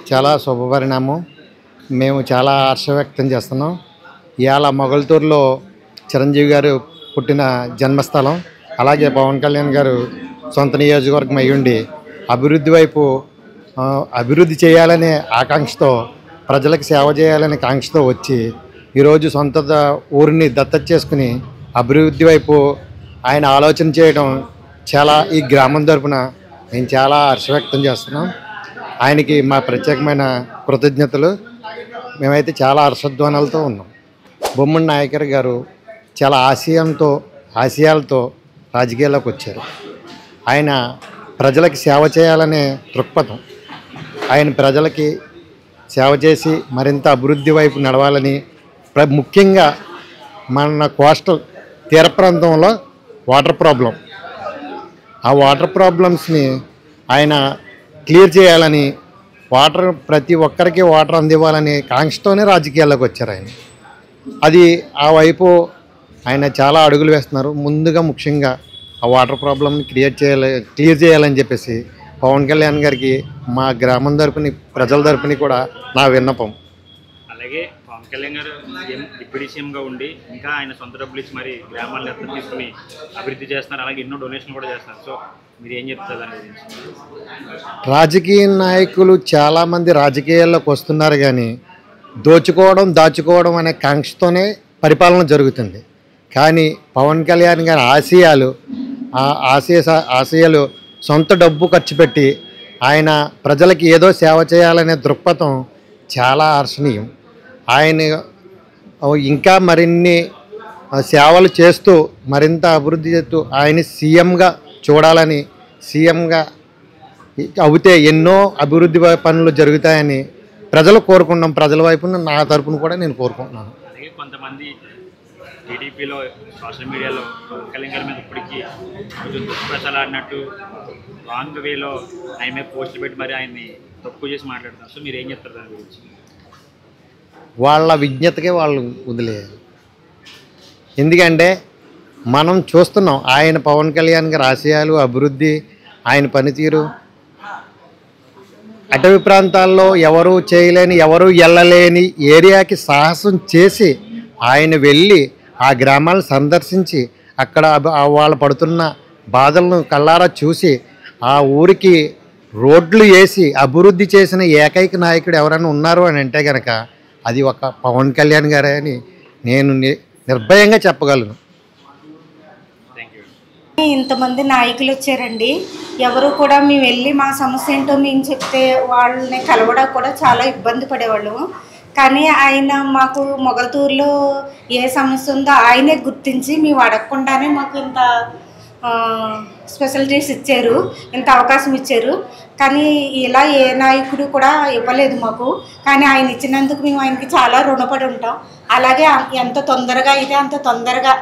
చాలా శుభపరిణామం. మేము చాలా హర్ష వ్యక్తం చేస్తున్నాం. ఇవాళ మొగల్తూరులో చిరంజీవి గారు పుట్టిన జన్మస్థలం, అలాగే పవన్ కళ్యాణ్ గారు సొంత నియోజకవర్గం అయ్యుండి అభివృద్ధి వైపు అభివృద్ధి చేయాలనే ఆకాంక్షతో, ప్రజలకు సేవ చేయాలనే కాంక్షతో వచ్చి ఈరోజు సొంత ఊరిని దత్తత చేసుకుని అభివృద్ధి వైపు ఆయన ఆలోచన చేయడం చాలా ఈ గ్రామం తరపున నేను చాలా హర్ష వ్యక్తం చేస్తున్నాం. ఆయనకి మా ప్రత్యేకమైన కృతజ్ఞతలు. మేమైతే చాలా హర్షధ్వానాలతో ఉన్నాం. బొమ్మడి నాయకర్ గారు చాలా ఆశయాలతో రాజకీయాల్లోకి వచ్చారు. ఆయన ప్రజలకి సేవ చేయాలనే దృక్పథం, ఆయన ప్రజలకి సేవ చేసి మరింత అభివృద్ధి వైపు నడవాలని, ముఖ్యంగా మన కోస్టల్ తీర ప్రాంతంలో వాటర్ ప్రాబ్లం, ఆ వాటర్ ప్రాబ్లమ్స్ని ఆయన క్లియర్ చేయాలని, ప్రతి ఒక్కరికి వాటర్ అందివ్వాలని కాంక్షతోనే రాజకీయాల్లోకి వచ్చారు ఆయన. అది ఆ వైపు ఆయన చాలా అడుగులు వేస్తున్నారు. ముందుగా ముఖ్యంగా ఆ వాటర్ ప్రాబ్లమ్ని క్లియర్ చేయాలని చెప్పేసి పవన్ కళ్యాణ్ గారికి మా గ్రామం తరపుని, ప్రజల తరపుని కూడా నా విన్నపం. అలాగే పవన్ కళ్యాణ్ గారు డిప్యూటీ సీఎంగా ఉండి ఇంకా ఆయన సొంత డబ్బులు ఇచ్చి మరి గ్రామాలను ఎత్తు తీసుకుని అభివృద్ధి చేస్తున్నారు. అలాగే ఎన్నో డొనేషన్ కూడా చేస్తున్నారు. సో మీరు ఏం చెప్తారు దాని గురించి? రాజకీయ నాయకులు చాలామంది రాజకీయాల్లోకి వస్తున్నారు, కానీ దాచుకోవడం అనే కాంక్షతోనే పరిపాలన జరుగుతుంది. కానీ పవన్ కళ్యాణ్ గారి ఆశయాలు సొంత డబ్బు ఖర్చు పెట్టి ఆయన ప్రజలకి ఏదో సేవ చేయాలనే దృక్పథం చాలా హర్షణీయం. ఆయన ఇంకా మరిన్ని సేవలు చేస్తూ మరింత అభివృద్ధి చేస్తూ ఆయన సీఎంగా చూడాలని, సీఎంగా అవుతే ఎన్నో అభివృద్ధి పనులు జరుగుతాయని ప్రజలు కోరుకున్నాం. ప్రజల వైపున నా తరపున కూడా నేను కోరుకుంటున్నాను. అలాగే కొంతమంది టీడీపీలో సోషల్ మీడియాలో పవన్ కళ్యాణ్ గారి మీద ఇప్పటికీ కొంచెం దుష్ప్రచారాలు ఆడినట్టు రాంగ్ వేలో ఆయన మీద పోస్టులు పెట్టి మరి ఆయన్ని తక్కువ చేసి మాట్లాడుతున్నారు. సో మీరు ఏం చెప్తారు దాని గురించి? వాళ్ళ విజ్ఞతకే వాళ్ళు వదిలేయాలి. ఎందుకంటే మనం చూస్తున్నాం ఆయన పవన్ కళ్యాణ్ గారి ఆశయాలు, అభివృద్ధి, ఆయన పనితీరు. అటవీ ప్రాంతాల్లో ఎవరూ చేయలేని, ఎవరూ వెళ్ళలేని ఏరియాకి సాహసం చేసి ఆయన వెళ్ళి ఆ గ్రామాలను సందర్శించి అక్కడ వాళ్ళు పడుతున్న బాధలను కళ్ళారా చూసి ఆ ఊరికి రోడ్లు వేసి అభివృద్ధి చేసిన ఏకైక నాయకుడు ఎవరైనా ఉన్నారు అని అంటే కనుక అది ఒక పవన్ కళ్యాణ్ గారే అని నేను నిర్భయంగా చెప్పగలను. ఇంతమంది నాయకులు వచ్చారండి. ఎవరు కూడా మేము వెళ్ళి మా సమస్య ఏంటో మేము చెప్తే వాళ్ళని కలవడం కూడా చాలా ఇబ్బంది పడేవాళ్ళము. కానీ ఆయన మాకు మొగల్తూరులో ఏ సమస్య ఉందో ఆయనే గుర్తించి మేము అడగకుండానే మాకు ఇంత స్పెషాలిటీస్ ఇచ్చారు, ఇంత అవకాశం ఇచ్చారు. కానీ ఇలా ఏ నాయకుడు కూడా ఇవ్వలేదు మాకు. కానీ ఆయన ఇచ్చినందుకు మేము ఆయనకి చాలా రుణపడి ఉంటాం. అలాగే ఎంత తొందరగా అయితే అంత తొందరగా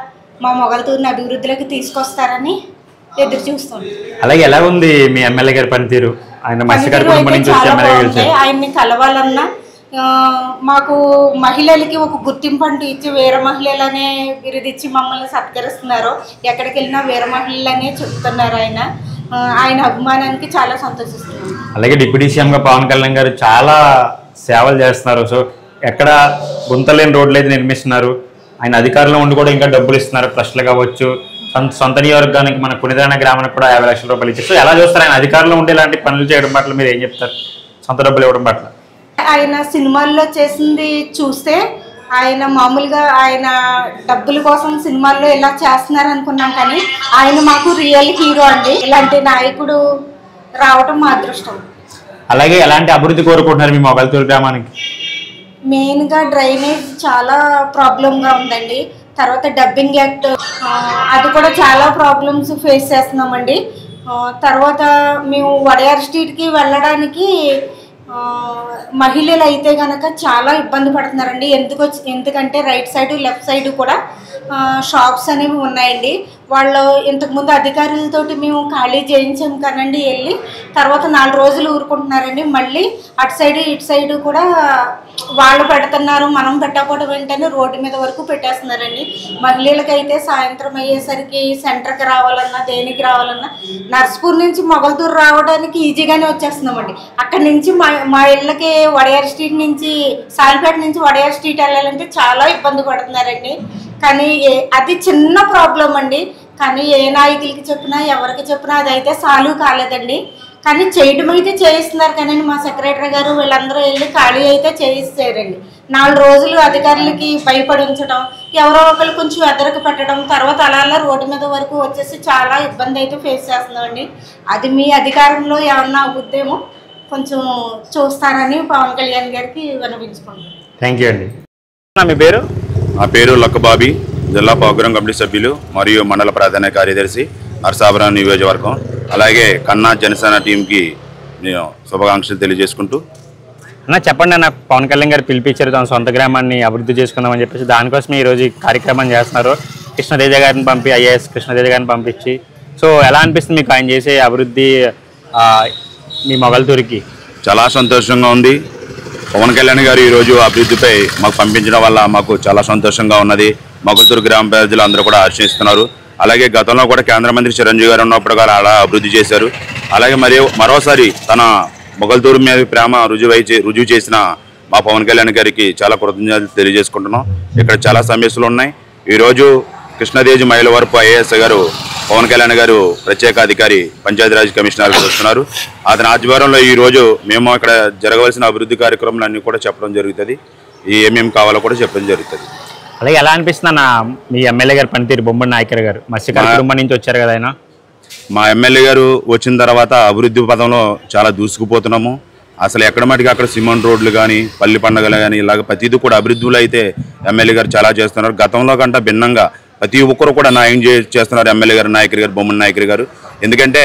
మా మొగల్తూరుని అభివృద్ధిలోకి తీసుకొస్తారని ఎదురు చూస్తాం. అలాగే ఎలా ఉంది మీ ఎమ్మెల్యే గారి పనితీరు? ఆయన్ని కలవాలన్నా మాకు మహిళలకి ఒక గుర్తింపు అంటూ ఇచ్చి వీర మహిళలనే బిరుదిచ్చి మమ్మల్ని సత్కరిస్తున్నారు. ఎక్కడికి వెళ్ళినా వీర మహిళలనే చెప్తున్నారు. ఆయన అభిమానానికి చాలా సంతోషిస్తున్నారు. అలాగే డిప్యూటీ సీఎంగా పవన్ కళ్యాణ్ గారు చాలా సేవలు చేస్తున్నారు. సో ఎక్కడ గుంతలేని రోడ్లు అయితే నిర్మిస్తున్నారు. ఆయన అధికారంలో ఉండి కూడా ఇంకా డబ్బులు ఇస్తున్నారు. ట్రస్టులు కావచ్చు, సొంత నియోజకవర్గానికి మన పునిదాన గ్రామానికి కూడా 50 లక్షల రూపాయలు ఇచ్చారు. సో ఎలా చూస్తారు ఆయన అధికారంలో ఉండే ఇలాంటి పనులు చేయడం పట్ల? మీరు ఏం చెప్తారు సొంత డబ్బులు ఇవ్వడం పట్ల? ఆయన సినిమాల్లో చేసింది చూస్తే ఆయన మామూలుగా ఆయన డబ్బుల కోసం సినిమాల్లో ఇలా చేస్తున్నారు అనుకున్నాం. కానీ ఆయన మాకు రియల్ హీరో అండి. ఇలాంటి నాయకుడు రావటం మా అదృష్టం. అలాగే ఎలాంటి అభివృద్ధి కోరుకుంటున్నారు మీ మొగల్తూరు గ్రామానికి? మెయిన్గా డ్రైనేజ్ చాలా ప్రాబ్లంగా ఉందండి. తర్వాత డబ్బింగ్ యాక్ట్ అది కూడా చాలా ప్రాబ్లమ్స్ ఫేస్ చేస్తున్నామండి. తర్వాత మేము వడయార్ స్ట్రీట్కి వెళ్ళడానికి మహిళలు అయితే కనుక చాలా ఇబ్బంది పడుతున్నారండి. ఎందుకంటే రైట్ సైడ్ లెఫ్ట్ సైడ్ కూడా షాప్స్ అనేవి ఉన్నాయండి. వాళ్ళు ఇంతకుముందు అధికారులతోటి మేము ఖాళీ చేయించాం కానండి వెళ్ళి, తర్వాత 4 రోజులు ఊరుకుంటున్నారండి. మళ్ళీ అటు సైడ్ ఇటు సైడ్ కూడా వాళ్ళు పెడుతున్నారు, మనం పెట్టకపోవడం వెంటనే రోడ్డు మీద వరకు పెట్టేస్తున్నారండి. మహిళలకైతే సాయంత్రం అయ్యేసరికి సెంటర్కి రావాలన్నా దేనికి రావాలన్నా నర్స్పూర్ నుంచి మొగల్తూరు రావడానికి ఈజీగానే వచ్చేస్తున్నామండి. అక్కడి నుంచి మా ఇళ్ళకి వడయార్ స్ట్రీట్ నుంచి సాయిపేట నుంచి వడయార్ స్ట్రీట్ వెళ్ళాలంటే చాలా ఇబ్బంది పడుతున్నారండి. కానీ అది చిన్న ప్రాబ్లం అండి. కానీ ఏ నాయకులకి చెప్పినా ఎవరికి చెప్పినా అదైతే సాల్వ్ కాలేదండి. కానీ చేయడం అయితే చేయిస్తున్నారు కానీ మా సెక్రటరీ గారు వీళ్ళందరూ వెళ్ళి ఖాళీ అయితే చేయిస్తారండి. 4 రోజులు అధికారులకి భయపడి ఉంచడం, ఎవరో ఒకరు కొంచెం ఎదరకు పెట్టడం, తర్వాత అలా రోడ్డు మీద వరకు వచ్చేసి చాలా ఇబ్బంది అయితే ఫేస్ చేస్తున్నామండి. అది మీ అధికారంలో ఏమన్నా అవుద్దేమో కొంచెం చూస్తారని పవన్ కళ్యాణ్ గారికి విన్నవించుకుంటున్నాను. థ్యాంక్ యూ అండి. మీ పేరు? నా పేరు లక్కబాబీ, జిల్లా ప్రోగ్రాం కమిటీ సభ్యులు మరియు మండల ప్రధాన కార్యదర్శి, నరసాపురం నియోజకవర్గం. అలాగే కన్నా జనసేన టీంకి నేను శుభాకాంక్షలు తెలియజేసుకుంటూ. అన్న చెప్పండి అన్న, పవన్ కళ్యాణ్ గారు పిలిపించారు తన సొంత గ్రామాన్ని అభివృద్ధి చేసుకుందామని చెప్పేసి, దానికోసం ఈరోజు ఈ కార్యక్రమం చేస్తున్నారు. కృష్ణతేజ గారిని పంపి, ఐఏఎస్ కృష్ణతేజ గారిని పంపించి, సో ఎలా అనిపిస్తుంది మీకు ఆయన చేసే అభివృద్ధి మీ మొగల్తూరుకి? చాలా సంతోషంగా ఉంది. పవన్ కళ్యాణ్ గారు ఈరోజు అభివృద్ధిపై మాకు పంపించడం వల్ల మాకు చాలా సంతోషంగా ఉన్నది. మొగల్తూరు గ్రామ ప్రజలు అందరూ కూడా హర్షిస్తున్నారు. అలాగే గతంలో కూడా కేంద్ర మంత్రి చిరంజీవి గారు ఉన్నప్పుడు కూడా అలా అభివృద్ధి చేశారు. అలాగే మరోసారి తన మొగల్తూరు మీద ప్రేమ రుజువు చేసిన మా పవన్ కళ్యాణ్ గారికి చాలా కృతజ్ఞతలు తెలియజేసుకుంటున్నాం. ఇక్కడ చాలా సమస్యలు ఉన్నాయి. ఈరోజు కృష్ణతేజ మైలవరపు ఐఏఎస్ గారు పవన్ కళ్యాణ్ గారు ప్రత్యేక అధికారి పంచాయతీరాజ్ కమిషనర్ వస్తున్నారు. అతని ఆధ్వర్యంలో ఈరోజు మేము ఇక్కడ జరగవలసిన అభివృద్ధి కార్యక్రమాలన్నీ కూడా చెప్పడం జరుగుతుంది. ఏమేమి కావాలో కూడా చెప్పడం జరుగుతుంది. అలాగే ఎలా అనిపిస్తుంది అన్న మీ ఎమ్మెల్యే గారు పనితీరు? బొమ్మడి నాయకర్ గారు మత్స్యకార కుటుంబం నుంచి వచ్చారు కదా ఆయన. మా ఎమ్మెల్యే గారు వచ్చిన తర్వాత అభివృద్ధి పదంలో చాలా దూసుకుపోతున్నాము. అసలు ఎక్కడ మటుకు అక్కడ సిమెంట్ రోడ్లు కానీ, పల్లి పండుగలు కానీ, ఇలాగ ప్రతిదీ కూడా అభివృద్ధిలో అయితే ఎమ్మెల్యే గారు చాలా చేస్తున్నారు. గతంలో కంటే భిన్నంగా ప్రతి ఒక్కరు కూడా న్యాయం చేస్తున్నారు ఎమ్మెల్యే గారు, నాయకర్ గారు, బొమ్మడి నాయకర్ గారు. ఎందుకంటే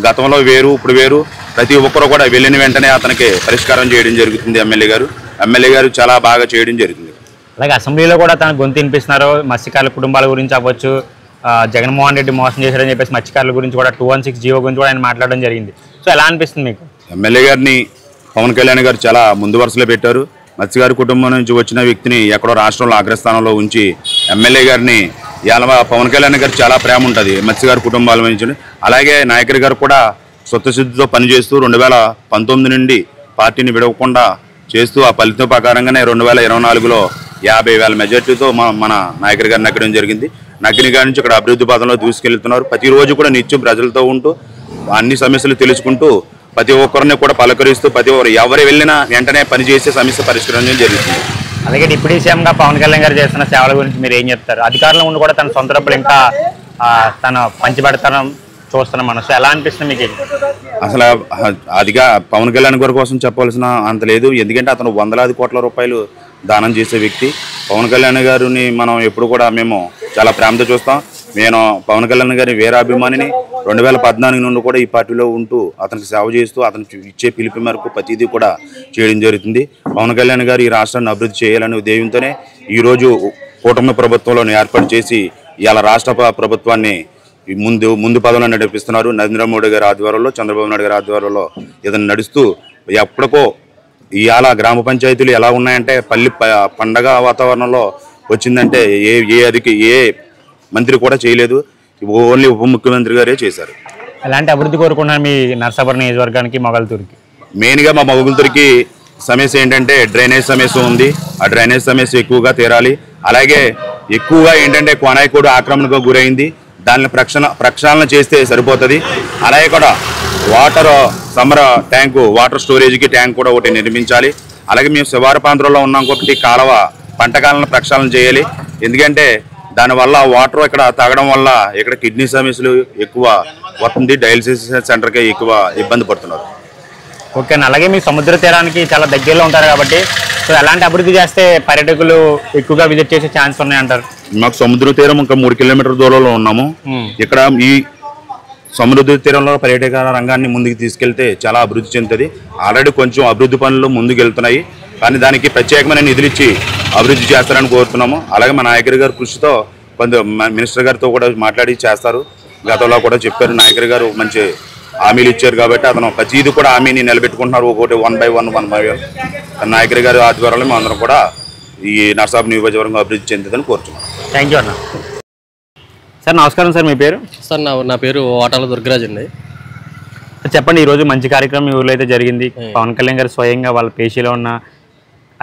గతంలో వేరు, ఇప్పుడు వేరు. ప్రతి ఒక్కరు కూడా వెళ్ళిన వెంటనే అతనికి పరిష్కారం చేయడం జరుగుతుంది. ఎమ్మెల్యే గారు చాలా బాగా చేయడం జరుగుతుంది. అలాగే అసెంబ్లీలో కూడా తన గొంతు వినిపిస్తున్నారు. మత్స్యకారుల కుటుంబాల గురించి అవ్వచ్చు, జగన్మోహన్ రెడ్డి మోసం చేశారని చెప్పేసి మత్స్యకారుల గురించి కూడా 216 జీవో గురించి కూడా ఆయన మాట్లాడడం జరిగింది. సో ఎలా అనిపిస్తుంది మీకు? ఎమ్మెల్యే గారిని పవన్ కళ్యాణ్ గారు చాలా ముందు వరుసలో పెట్టారు. మత్స్యకారు కుటుంబం నుంచి వచ్చిన వ్యక్తిని ఎక్కడో రాష్ట్రంలో అగ్రస్థానంలో ఉంచి ఎమ్మెల్యే గారిని పవన్ కళ్యాణ్ గారు చాలా ప్రేమ ఉంటుంది మత్స్యకారు కుటుంబాల నుంచి. అలాగే నాయకర్ గారు కూడా స్వతసిద్ధితో పనిచేస్తూ 2019 నుండి పార్టీని విడవకుండా చేస్తూ ఆ ఫలితం ప్రకారంగానే 2024లో 50,000 మెజార్టీతో మన నాయకర్ గారు నగ్గడం జరిగింది. నగ్గిన గారి నుంచి ఇక్కడ అభివృద్ధి పదంలో దూసుకెళ్తున్నారు. ప్రతిరోజు కూడా నిత్యం ప్రజలతో ఉంటూ అన్ని సమస్యలు తెలుసుకుంటూ ప్రతి ఒక్కరిని కూడా పలకరిస్తూ ప్రతి ఒక్కరు ఎవరు వెళ్ళినా వెంటనే పనిచేసే సమస్య పరిష్కరించడం జరుగుతుంది. అలాగే డిప్యూటీ సీఎంగా పవన్ కళ్యాణ్ గారు చేస్తున్న సేవల గురించి మీరు ఏం చెప్తారు? అధికారంలో ఉండి కూడా తన సొంత డబ్బులు ఇంకా తన పంచిపెడతానం చూస్తున్నాం మనం. సో ఎలా అనిపిస్తుంది మీకు? అసలు అదిగా పవన్ కళ్యాణ్ గారి కోసం చెప్పవలసిన అంత లేదు. ఎందుకంటే అతను 100,000 కోట్ల రూపాయలు దానం చేసే వ్యక్తి. పవన్ కళ్యాణ్ గారిని మనం ఎప్పుడు కూడా మేము చాలా ప్రేమతో చూస్తాం. నేను పవన్ కళ్యాణ్ గారి వీరాభిమానిని. 2014 నుండి కూడా ఈ పార్టీలో ఉంటూ అతనికి సేవ చేస్తూ అతనికి ఇచ్చే పిలుపు మేరకు ప్రతిదీ కూడా చేయడం జరుగుతుంది. పవన్ కళ్యాణ్ గారు ఈ రాష్ట్రాన్ని అభివృద్ధి చేయాలనే ఉద్దేశంతోనే ఈరోజు కూటమి ప్రభుత్వంలో ఏర్పాటు చేసి ఇవాళ రాష్ట్ర ప్రభుత్వాన్ని ముందు పదంలో నడిపిస్తున్నారు. నరేంద్ర మోడీ గారి ఆధ్వర్యంలో, చంద్రబాబు నాయుడు గారి ఆధ్వర్యంలో ఇతను నడుస్తూ ఎప్పటికో ఇవాళ గ్రామ పంచాయతీలు ఎలా ఉన్నాయంటే పల్లి పండగ వాతావరణంలో వచ్చిందంటే ఏ మంత్రి కూడా చేయలేదు. ఓన్లీ ఉప ముఖ్యమంత్రి గారే చేశారు. ఎలాంటి అభివృద్ధి కోరుకున్నారు మీ నరసాపురం నియోజకవర్గానికి, మొగల్తూరుకి? మెయిన్గా మా మొగల్తూరుకి సమస్య ఏంటంటే డ్రైనేజ్ సమస్య ఉంది. ఆ డ్రైనేజ్ సమస్య ఎక్కువగా తీరాలి. అలాగే ఎక్కువగా ఏంటంటే కోనాయికోడు ఆక్రమణకు గురైంది. దాన్ని ప్రక్షాళన చేస్తే సరిపోతుంది. అలాగే కూడా వాటర్ స్టోరేజ్కి ట్యాంక్ కూడా ఒకటి నిర్మించాలి. అలాగే మేము శివారు ప్రాంతంలో ఉన్నాం కాబట్టి కాలువ పంటకాలను ప్రక్షాళన చేయాలి. ఎందుకంటే దానివల్ల వాటర్ ఇక్కడ తాగడం వల్ల ఇక్కడ కిడ్నీ సమస్యలు ఎక్కువ వస్తుంది. డయాలసిస్ సెంటర్కి ఎక్కువ ఇబ్బంది పడుతున్నారు. ఓకే అండి. అలాగే మీ సముద్ర తీరానికి చాలా దగ్గరలో ఉంటారు కాబట్టి సో ఎలాంటి అభివృద్ధి చేస్తే పర్యాటకులు ఎక్కువగా విజిట్ చేసే ఛాన్స్ ఉన్నాయంటారు? మాకు సముద్ర తీరం ఇంకా 3 కిలోమీటర్ల దూరంలో ఉన్నాము. ఇక్కడ ఈ సముద్ర తీరంలో పర్యాటక రంగాన్ని ముందుకు తీసుకెళ్తే చాలా అభివృద్ధి చెందుతుంది. ఆల్రెడీ కొంచెం అభివృద్ధి పనులు ముందుకు వెళ్తున్నాయి. కానీ దానికి ప్రత్యేకమైన నిధులు ఇచ్చి అభివృద్ధి చేస్తారని కోరుతున్నాము. అలాగే మా నాయకర్ గారి కృషితో మినిస్టర్ గారితో కూడా మాట్లాడి చేస్తారు. గతంలో కూడా చెప్పారు, నాయకులు గారు మంచి హామీలు ఇచ్చారు కాబట్టి అతను ప్రతిదీ కూడా హామీని నిలబెట్టుకుంటున్నారు. ఒకటి 1/1 నాయకులు గారి ఆధ్వర్యంలో మేము అందరం కూడా ఈ నర్సాపు నియోజకవర్గం అభివృద్ధి చెందుతుందని కోరుతున్నాం. థ్యాంక్ యూ అన్న. సార్ నమస్కారం సార్, మీ పేరు? సార్ నా పేరు ఓటాల దుర్గరాజ్ అండి. చెప్పండి, ఈరోజు మంచి కార్యక్రమం మీ ఊర్లో అయితే జరిగింది. పవన్ కళ్యాణ్ గారు స్వయంగా వాళ్ళ పేషీలో ఉన్న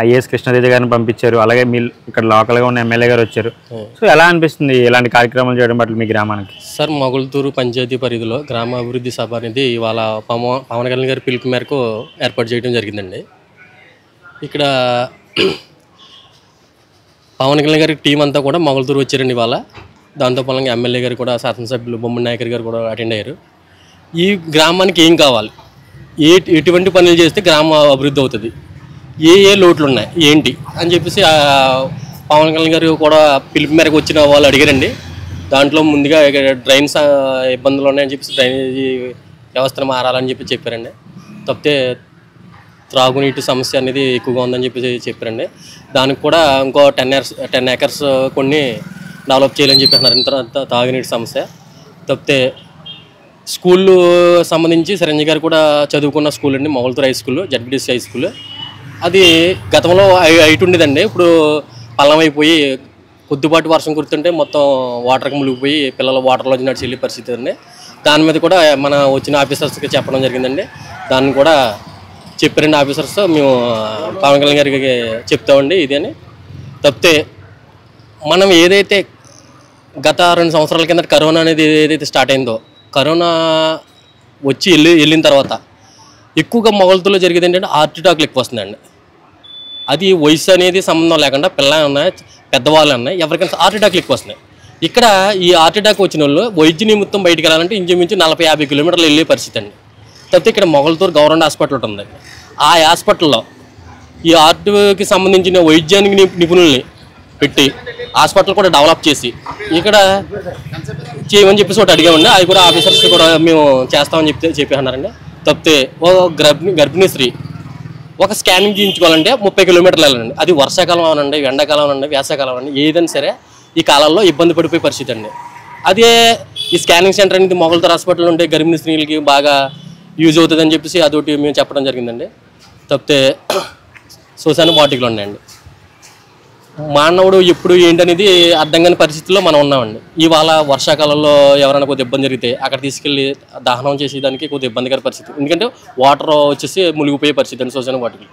ఐఏఎస్ కృష్ణతేజ గారిని పంపించారు. అలాగే మీ ఇక్కడ లోకల్గా ఉన్న ఎమ్మెల్యే గారు వచ్చారు. సో ఎలా అనిపిస్తుంది ఇలాంటి కార్యక్రమాలు చేయడం పట్ల మీ గ్రామానికి? సార్, మొగల్తూరు పంచాయతీ పరిధిలో గ్రామ అభివృద్ధి సభ అనేది ఇవాళ పవన్ కళ్యాణ్ గారి పిలుపు మేరకు ఏర్పాటు చేయడం జరిగిందండి. ఇక్కడ పవన్ కళ్యాణ్ గారి టీం అంతా కూడా మొగల్తూరు వచ్చారండి ఇవాళ. దాంతో పాలంగా ఎమ్మెల్యే గారు కూడా, శాసనసభ్యులు బొమ్మడి నాయకర్ గారు కూడా అటెండ్ అయ్యారు. ఈ గ్రామానికి ఏం కావాలి, ఎటువంటి పనులు చేస్తే గ్రామం అభివృద్ధి అవుతుంది, ఏ లోట్లు ఉన్నాయి ఏంటి అని చెప్పేసి పవన్ కళ్యాణ్ గారు కూడా పిలుపు మేరకు వచ్చిన వాళ్ళు అడిగారండి. దాంట్లో ముందుగా డ్రైన్స్ ఇబ్బందులు ఉన్నాయని చెప్పేసి డ్రైనేజీ వ్యవస్థను మారాలని చెప్పారండి. తప్పితే త్రాగునీటి సమస్య అనేది ఎక్కువగా ఉందని చెప్పారండి. దానికి కూడా ఇంకో 10 ఏకర్స్ కొన్ని డెవలప్ చేయాలని చెప్పేస్తున్నారు. ఇంత తాగునీటి సమస్య. తప్పితే స్కూళ్ళు సంబంధించి చిరంజీవి గారు కూడా చదువుకున్న స్కూల్ అండి, Mogalthur high school, ZPTC high school. అది గతంలో హైట్ ఉండేదండి. ఇప్పుడు పల్లం అయిపోయి కొద్దిపాటి వర్షం కురుతుంటే మొత్తం వాటర్కి మునిగిపోయి పిల్లలు వాటర్లో నడిచి వెళ్ళే పరిస్థితి అండి. దాని మీద కూడా మన వచ్చిన ఆఫీసర్స్కి చెప్పడం జరిగిందండి. దాన్ని కూడా చెప్పారండి ఆఫీసర్స్. మేము పవన్ కళ్యాణ్ గారికి చెప్తామండి ఇది అని. తప్పితే మనం ఏదైతే గత 2 సంవత్సరాల కింద కరోనా అనేది ఏదైతే స్టార్ట్ అయిందో, కరోనా వచ్చి వెళ్ళిన తర్వాత ఎక్కువగా మొగల్తూరులో జరిగేది ఏంటంటే హార్ట్ అటాక్లు ఎక్కువ వస్తుందండి. అది వయసు అనేది సంబంధం లేకుండా పిల్లలు ఉన్నాయి, పెద్దవాళ్ళు ఉన్నాయి, ఎవరికైనా హార్ట్ అటాక్లు ఎక్కువ వస్తున్నాయి. ఇక్కడ ఈ హార్ట్ అటాక్ వచ్చిన వాళ్ళు వైద్య నిమిత్తం బయటికి వెళ్ళాలంటే ఇంచుమించు 40-50 కిలోమీటర్లు వెళ్ళే పరిస్థితి అండి. తప్పితే ఇక్కడ మొగల్తూరు గవర్నమెంట్ హాస్పిటల్ ఉంటుంది. ఆ హాస్పిటల్లో ఈ హార్ట్కి సంబంధించిన వైద్యానికి నిపుణుల్ని పెట్టి హాస్పిటల్ కూడా డెవలప్ చేసి ఇక్కడ చేయమని చెప్పేసి ఒకటి అడిగామండి. అది కూడా ఆఫీసర్స్ కూడా మేము చేస్తామని చెప్పేస్తున్నారండి. తప్పితే ఓ గర్భిణీ స్త్రీ ఒక స్కానింగ్ చేయించుకోవాలంటే 30 కిలోమీటర్లు వెళ్ళండి. అది వర్షాకాలం అవనండి, ఎండాకాలం అనండి, వేసవకాలం అనండి, ఏదైనా సరే ఈ కాలంలో ఇబ్బంది పడిపోయే పరిస్థితి అండి. అదే ఈ స్కానింగ్ సెంటర్ అనేది మొగల్తూరు హాస్పిటల్ ఉంటే గర్భిణీ స్త్రీలకి బాగా యూజ్ అవుతుందని చెప్పేసి అదొకటి మేము చెప్పడం జరిగిందండి. తప్పితే శ్మశాన వాటికలు ఉన్నాయండి. మానవుడు ఎప్పుడు ఏంటనేది అర్థం కాని పరిస్థితుల్లో మనం ఉన్నామండి. ఇవాళ వర్షాకాలంలో ఎవరైనా కొద్దిగా ఇబ్బంది జరిగితే అక్కడ తీసుకెళ్ళి దహనం చేసేదానికి కొద్దిగా ఇబ్బందికర పరిస్థితి. ఎందుకంటే వాటర్ వచ్చేసి మునిగిపోయే పరిస్థితి అండి శ్మశాన వాటికి.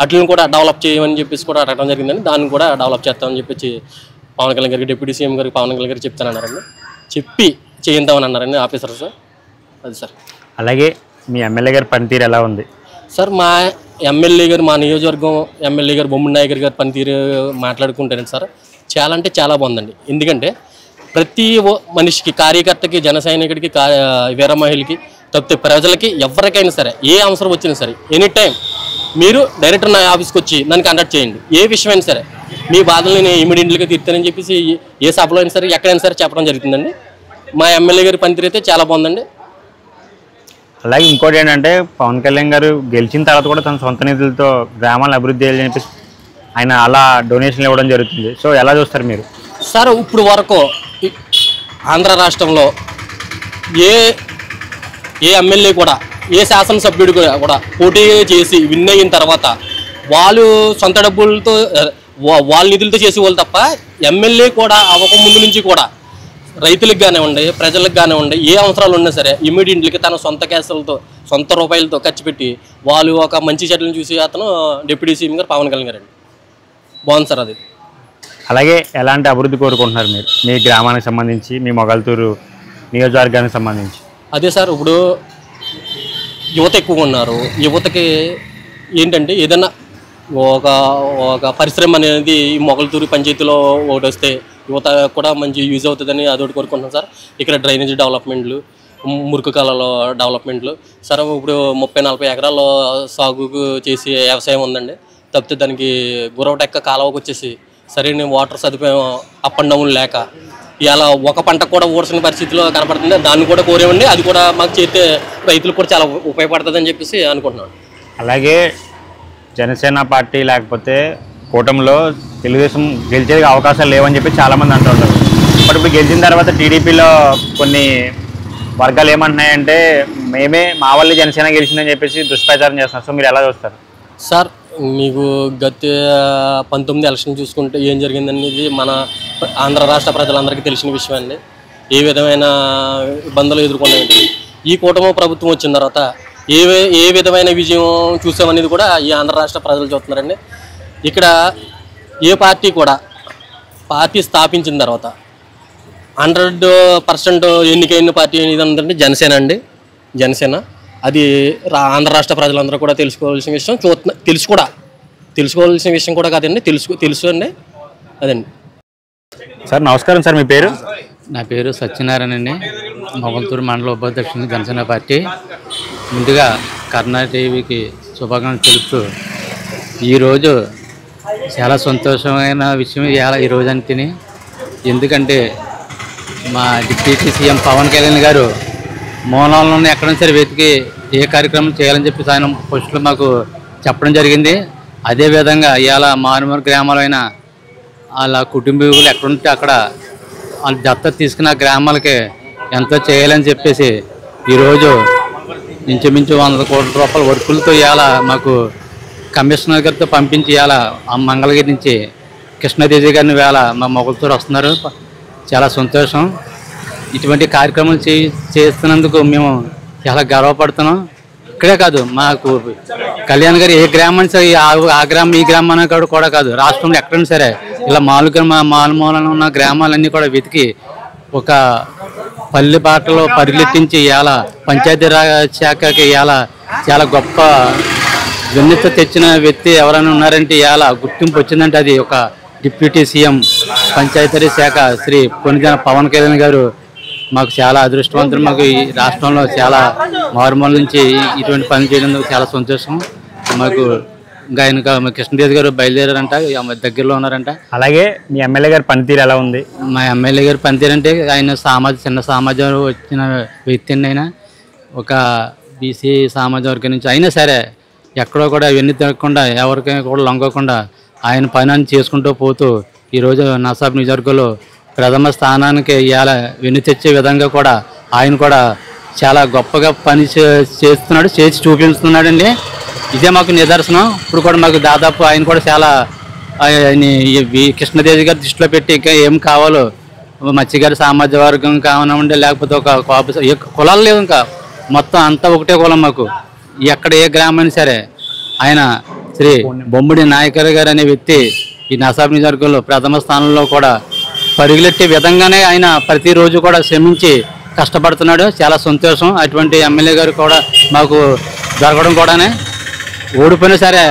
అట్లను కూడా డెవలప్ చేయమని చెప్పేసి కూడా అడగడం జరిగిందండి. దాన్ని కూడా డెవలప్ చేస్తామని చెప్పేసి పవన్ కళ్యాణ్ గారికి, డిప్యూటీ సీఎం గారికి పవన్ కళ్యాణ్ గారికి చెప్తానన్నారండి. చెప్పి చేయిద్దామని అన్నారండి ఆఫీసర్స్. అది సార్. అలాగే మీ ఎమ్మెల్యే గారి పనితీరు ఎలా ఉంది సార్? మా ఎమ్మెల్యే గారు, మా నియోజకవర్గం ఎమ్మెల్యే గారు బొమ్మడి నాయకర్ గారి పనితీరు మాట్లాడుకుంటేనే సార్ చాలా అంటే చాలా బాగుందండి. ఎందుకంటే ప్రతి మనిషికి, కార్యకర్తకి, జన సైనికుడికి, వీర మహిళకి, తప్పితే ప్రజలకి ఎవరికైనా సరే ఏ అవసరం వచ్చినా సరే ఎనీ టైం మీరు డైరెక్టర్ నా ఆఫీస్కి వచ్చి నన్ను కాంటాక్ట్ చేయండి. ఏ విషయమైనా సరే మీ బాధలు నేను ఇమీడియట్గా తీర్తానని చెప్పేసి ఏ సభలో అయినా సరే ఎక్కడైనా సరే చెప్పడం జరుగుతుందండి. మా ఎమ్మెల్యే గారి పనితీరు అయితే చాలా బాగుందండి. అలాగే ఇంకోటి ఏంటంటే పవన్ కళ్యాణ్ గారు గెలిచిన తర్వాత కూడా తన సొంత నిధులతో గ్రామాలను అభివృద్ధి చేయాలని చెప్పేసి ఆయన అలా డొనేషన్లు ఇవ్వడం జరుగుతుంది. సో ఎలా చూస్తారు మీరు? సార్, ఇప్పుడు వరకు ఆంధ్ర రాష్ట్రంలో ఏ ఎమ్మెల్యే కూడా, ఏ శాసనసభ్యుడు కూడా పోటీ చేసి విన్ అయిన తర్వాత వాళ్ళు సొంత డబ్బులతో, వాళ్ళ నిధులతో చేసేవాళ్ళు తప్ప ఎమ్మెల్యే కూడా అవ్వక ముందు నుంచి కూడా రైతులకు కానివ్వండి, ప్రజలకు కానివ్వండి, ఏ అవసరాలు ఉన్నా సరే ఇమీడియట్లీకి తన సొంత క్యాసులతో, సొంత రూపాయలతో ఖర్చు పెట్టి వాళ్ళు ఒక మంచి చెట్లను చూసి అతను డిప్యూటీ సీఎం గారు పవన్ కళ్యాణ్ గారు అండి. బాగుంది సార్ అది. అలాగే ఎలాంటి అభివృద్ధి కోరుకుంటున్నారు మీరు మీ గ్రామానికి సంబంధించి, మీ మొగల్తూరు నియోజకవర్గానికి సంబంధించి? అదే సార్, ఇప్పుడు యువత ఎక్కువగా ఉన్నారు. యువతకి ఏంటంటే ఏదైనా ఒక పరిశ్రమ అనేది ఈ మొగల్తూరు పంచాయతీలో ఒకటి వస్తే యువత కూడా మంచి యూజ్ అవుతుందని అదొకటి కోరుకుంటున్నాం సార్. ఇక్కడ డ్రైనేజీ డెవలప్మెంట్లు, మురికి కాలంలో డెవలప్మెంట్లు సార్. ఇప్పుడు 30-40 ఎకరాల్లో సాగుకు చేసి వ్యవసాయం ఉందండి. తప్పితే దానికి గురవటెక్క కాలువకు వచ్చేసి సరైన వాటర్ సదుపాయం అప్ అండ్ డౌన్ లేక ఇలా ఒక పంట కూడా ఊడ్చిన పరిస్థితిలో కనపడుతుంది. దాన్ని కూడా కోరేమండి. అది కూడా మాకు చేస్తే రైతులకు కూడా చాలా ఉపయోగపడుతుందని చెప్పేసి అనుకుంటున్నాను. అలాగే జనసేన పార్టీ లేకపోతే కూటమిలో తెలుగుదేశం గెలిచే అవకాశాలు లేవని చెప్పి చాలామంది అంటుంటారు. ఇప్పుడు గెలిచిన తర్వాత టీడీపీలో కొన్ని వర్గాలు ఏమంటున్నాయంటే మా వాళ్ళే జనసేన గెలిచిందని చెప్పేసి దుష్ప్రచారం చేస్తున్నారు. సో మీరు ఎలా చూస్తారు సార్? మీకు గత 19 ఎలక్షన్ చూసుకుంటే ఏం జరిగిందనేది మన ఆంధ్ర రాష్ట్ర ప్రజలందరికీ తెలిసిన విషయం అండి. ఏ విధమైన ఇబ్బందులు ఎదుర్కొన్నాయండి. ఈ కూటమి ప్రభుత్వం వచ్చిన తర్వాత ఏ విధమైన విజయం చూసామనేది కూడా ఈ ఆంధ్ర రాష్ట్ర ప్రజలు చూస్తున్నారండి. ఇక్కడ ఏ పార్టీ కూడా పార్టీ స్థాపించిన తర్వాత 100% ఎన్నికైన పార్టీ ఏదంటే జనసేన అండి. జనసేన అది ఆంధ్ర రాష్ట్ర ప్రజలందరూ కూడా తెలుసుకోవాల్సిన విషయం. తెలుసుకోవాల్సిన విషయం కూడా కాదండి, తెలుసు అండి. అదండి సార్. నమస్కారం సార్, మీ పేరు? నా పేరు సత్యనారాయణ అండి. మొగల్తూరు మండల ఉపాధ్యక్షుడు జనసేన పార్టీ. ముందుగా కర్ణాటక టీవీకి శుభాకాంక్షలు తెలుపుతూ ఈరోజు చాలా సంతోషమైన విషయం ఈ రోజు అని, ఎందుకంటే మా డిప్యూటీ సీఎం పవన్ కళ్యాణ్ గారు మూలంలోనే ఎక్కడైనా సరే వెతికి ఏ కార్యక్రమం చేయాలని చెప్పి ఆయన పోస్టులు మాకు చెప్పడం జరిగింది. అదేవిధంగా ఇవాళ మారుమూల గ్రామాలైన వాళ్ళ కుటుంబీకులు ఎక్కడుంటే అక్కడ వాళ్ళు దత్తత తీసుకున్న గ్రామాలకి ఎంతో చేయాలని చెప్పేసి ఈరోజు ఇంచుమించు 100 కోట్ల రూపాయల వర్కులతో ఇవాళ మాకు కమిషనర్ గారితో పంపించి ఇవాళ ఆ మంగళగిరి నుంచి కృష్ణాదేవి గారిని వేళ మా మొగల్తూరు వస్తున్నారు. చాలా సంతోషం. ఇటువంటి కార్యక్రమాలు చేస్తున్నందుకు మేము చాలా గర్వపడుతున్నాం. ఇక్కడే కాదు, మాకు కళ్యాణ్ గారు ఏ గ్రామం సరే ఆ గ్రామం ఈ గ్రామాన్ని కూడా కాదు, రాష్ట్రంలో ఎక్కడైనా సరే ఇలా మాలుమూలలో ఉన్న గ్రామాలన్నీ కూడా వెతికి ఒక పల్లె బాటలో పరిగెత్తించి ఇవాళ పంచాయతీరాజ్ శాఖకి ఇవాళ చాలా గొప్ప వెన్నెత్త తెచ్చిన వ్యక్తి ఎవరైనా ఉన్నారంటే ఇవాళ గుర్తింపు వచ్చిందంటే అది ఒక డిప్యూటీ సీఎం పంచాయతీరాజ్ శాఖ శ్రీ కొనిదెల పవన్ కళ్యాణ్ గారు. మాకు చాలా అదృష్టవంతులు. మాకు ఈ రాష్ట్రంలో చాలా మారుమూల నుంచి ఇటువంటి పని చేయడం చాలా సంతోషం. మాకు ఇంకా ఆయన కృష్ణదేవి గారు బయలుదేరారంట, దగ్గరలో ఉన్నారంట. అలాగే మీ ఎమ్మెల్యే గారి పనితీరు ఎలా ఉంది? మా ఎమ్మెల్యే గారి పనితీరు అంటే ఆయన చిన్న సమాజం వచ్చిన వ్యక్తి అండి. ఆయన ఒక బీసీ సమాజ వర్గం నుంచి అయినా సరే ఎక్కడో కూడా ఇవన్నీ తిరగకుండా ఎవరికైనా కూడా లొంగకుండా ఆయన పని చేసుకుంటూ పోతూ ఈరోజు నసాబ్ నియోజకవర్గంలో ప్రథమ స్థానానికి ఇవాళ వెన్ను తెచ్చే విధంగా కూడా ఆయన కూడా చాలా గొప్పగా పని చేస్తున్నాడు, చేసి చూపిస్తున్నాడండి. ఇదే మాకు నిదర్శనం. ఇప్పుడు కూడా మాకు దాదాపు ఆయన కూడా చాలా కృష్ణదేవి గారి దృష్టిలో పెట్టి ఇంకా ఏం కావాలో మత్స్యగారి సామాజిక వర్గం కావనండి, లేకపోతే ఒక కులాలు లేవు, ఇంకా మొత్తం అంతా ఒకటే కులం మాకు. ఎక్కడ ఏ గ్రామం సరే ఆయన శ్రీ బొమ్మిడి నాయకర్ గారు అనే వ్యక్తి ఈ నసాబ్ నియోజకవర్గంలో ప్రథమ స్థానంలో కూడా పరుగులెట్టే విధంగానే ఆయన ప్రతిరోజు కూడా శ్రమించి కష్టపడుతున్నాడు. చాలా సంతోషం. అటువంటి ఎమ్మెల్యే గారు కూడా మాకు దొరకడం కూడానే. ఓడిపోయినా సరే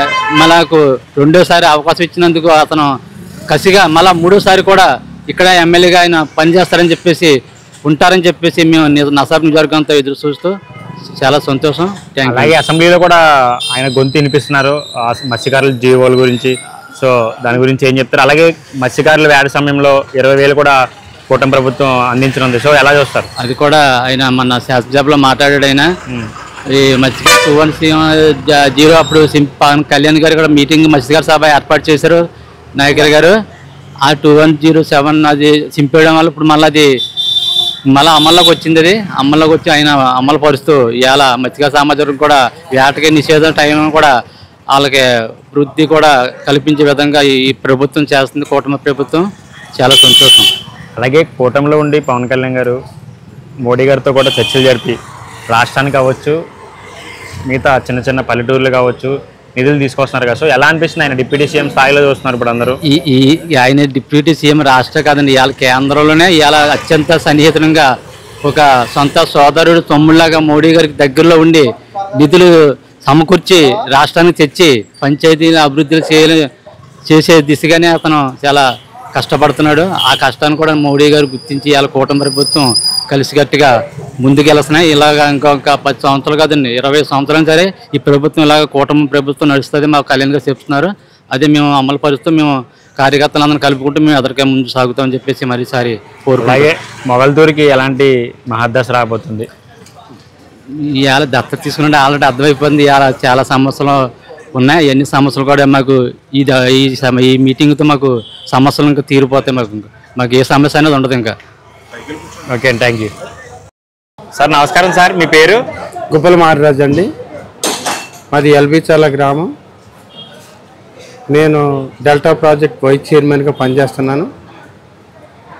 మనకు రెండోసారి అవకాశం ఇచ్చినందుకు అతను కసిగా మళ్ళీ మూడోసారి కూడా ఇక్కడ ఎమ్మెల్యేగా ఆయన పనిచేస్తారని చెప్పేసి ఉంటారని చెప్పేసి మేము నసాబ్ నియోజకవర్గంతో ఎదురు చూస్తూ చాలా సంతోషం. అలాగే అసెంబ్లీలో కూడా ఆయన గొంతు వినిపిస్తున్నారు మత్స్యకారుల జీవోల గురించి. సో దాని గురించి ఏం చెప్తారు? అలాగే మత్స్యకారుల వేట సమయంలో 20,000 కూడా కూటమి ప్రభుత్వం అందించనుంది. సో ఎలా చూస్తారు? అది కూడా ఆయన మన శాసనసభలో మాట్లాడాడు. ఆయన ఈ మత్స్యకారు 2100 అప్పుడు పవన్ కళ్యాణ్ గారు కూడా మీటింగ్ మత్స్యకార సభ ఏర్పాటు చేశారు నాయకర్ గారు. ఆ 2107 అది చింపేయడం వల్ల ఇప్పుడు మళ్ళీ అది అమల్లోకి వచ్చింది. అది అమల్లోకి వచ్చి ఆయన అమలు పరుస్తూ ఇవాళ మత్స్యకార సమాజం కూడా వేటకి నిషేధం టైం కూడా వాళ్ళకి వృద్ధి కూడా కల్పించే విధంగా ఈ ప్రభుత్వం చేస్తుంది, కూటమి ప్రభుత్వం. చాలా సంతోషం. అలాగే కూటమిలో ఉండి పవన్ కళ్యాణ్ గారు మోడీ గారితో కూడా చర్చలు జరిపి రాష్ట్రానికి కావచ్చు, మిగతా చిన్న చిన్న పల్లెటూర్లు కావచ్చు నిధులు తీసుకొస్తున్నారు కదా. సో ఎలా అనిపిస్తుంది? ఆయన డిప్యూటీ సీఎం స్థాయిలో చూస్తున్నారు ఇప్పుడు అందరూ. ఆయన డిప్యూటీ సీఎం రాష్ట్ర కాదండి, ఇవాళ కేంద్రంలోనే ఇవాళ అత్యంత సన్నిహితంగా ఒక సొంత సోదరుడు తమ్ముళ్ళలాగా మోడీ గారికి దగ్గరలో ఉండి నిధులు సమకూర్చి రాష్ట్రానికి తెచ్చి పంచాయతీల అభివృద్ధి చేసే దిశగానే అతను చాలా కష్టపడుతున్నాడు. ఆ కష్టాన్ని కూడా మోడీ గారు గుర్తించి ఇవాళ కూటమి ప్రభుత్వం కలిసికట్టుగా ముందుకెళ్తున్నాయి. ఇలాగ ఇంకొక 10 సంవత్సరాలు కాదండి, 20 సంవత్సరాలు సరే ఈ ప్రభుత్వం ఇలాగ కూటమి ప్రభుత్వం నడుస్తుంది మాకు కళ్యాణ్ గారు చెప్తున్నారు. అదే మేము అమలు పరుస్తూ మేము కార్యకర్తలందరం కలుపుకుంటూ మేము ఎదరికే ముందు సాగుతామని చెప్పేసి మరీసారి కోరుకుంటున్నాం. అలాగే మొగల్తూరుకి ఎలాంటి మహద్దశ రాబోతుంది? ఇవాళ దత్తత తీసుకుంటే ఆల్రెడీ అర్థమైపోయింది. ఇవాళ చాలా సమస్యలు ఉన్నాయి. ఎన్ని సమస్యలు కూడా మాకు ఈ మీటింగ్తో మాకు సమస్యలు ఇంకా తీరిపోతాయి. మాకు ఏ సమస్య అనేది ఉండదు ఇంకా. ఓకే అండి, థ్యాంక్ యూ సార్. నమస్కారం సార్, మీ పేరు? గుబ్బల మారిరాజు అండి, మాది ఎల్బిచాల గ్రామం. నేను డెల్టా ప్రాజెక్ట్ వైస్ చైర్మన్గా పనిచేస్తున్నాను.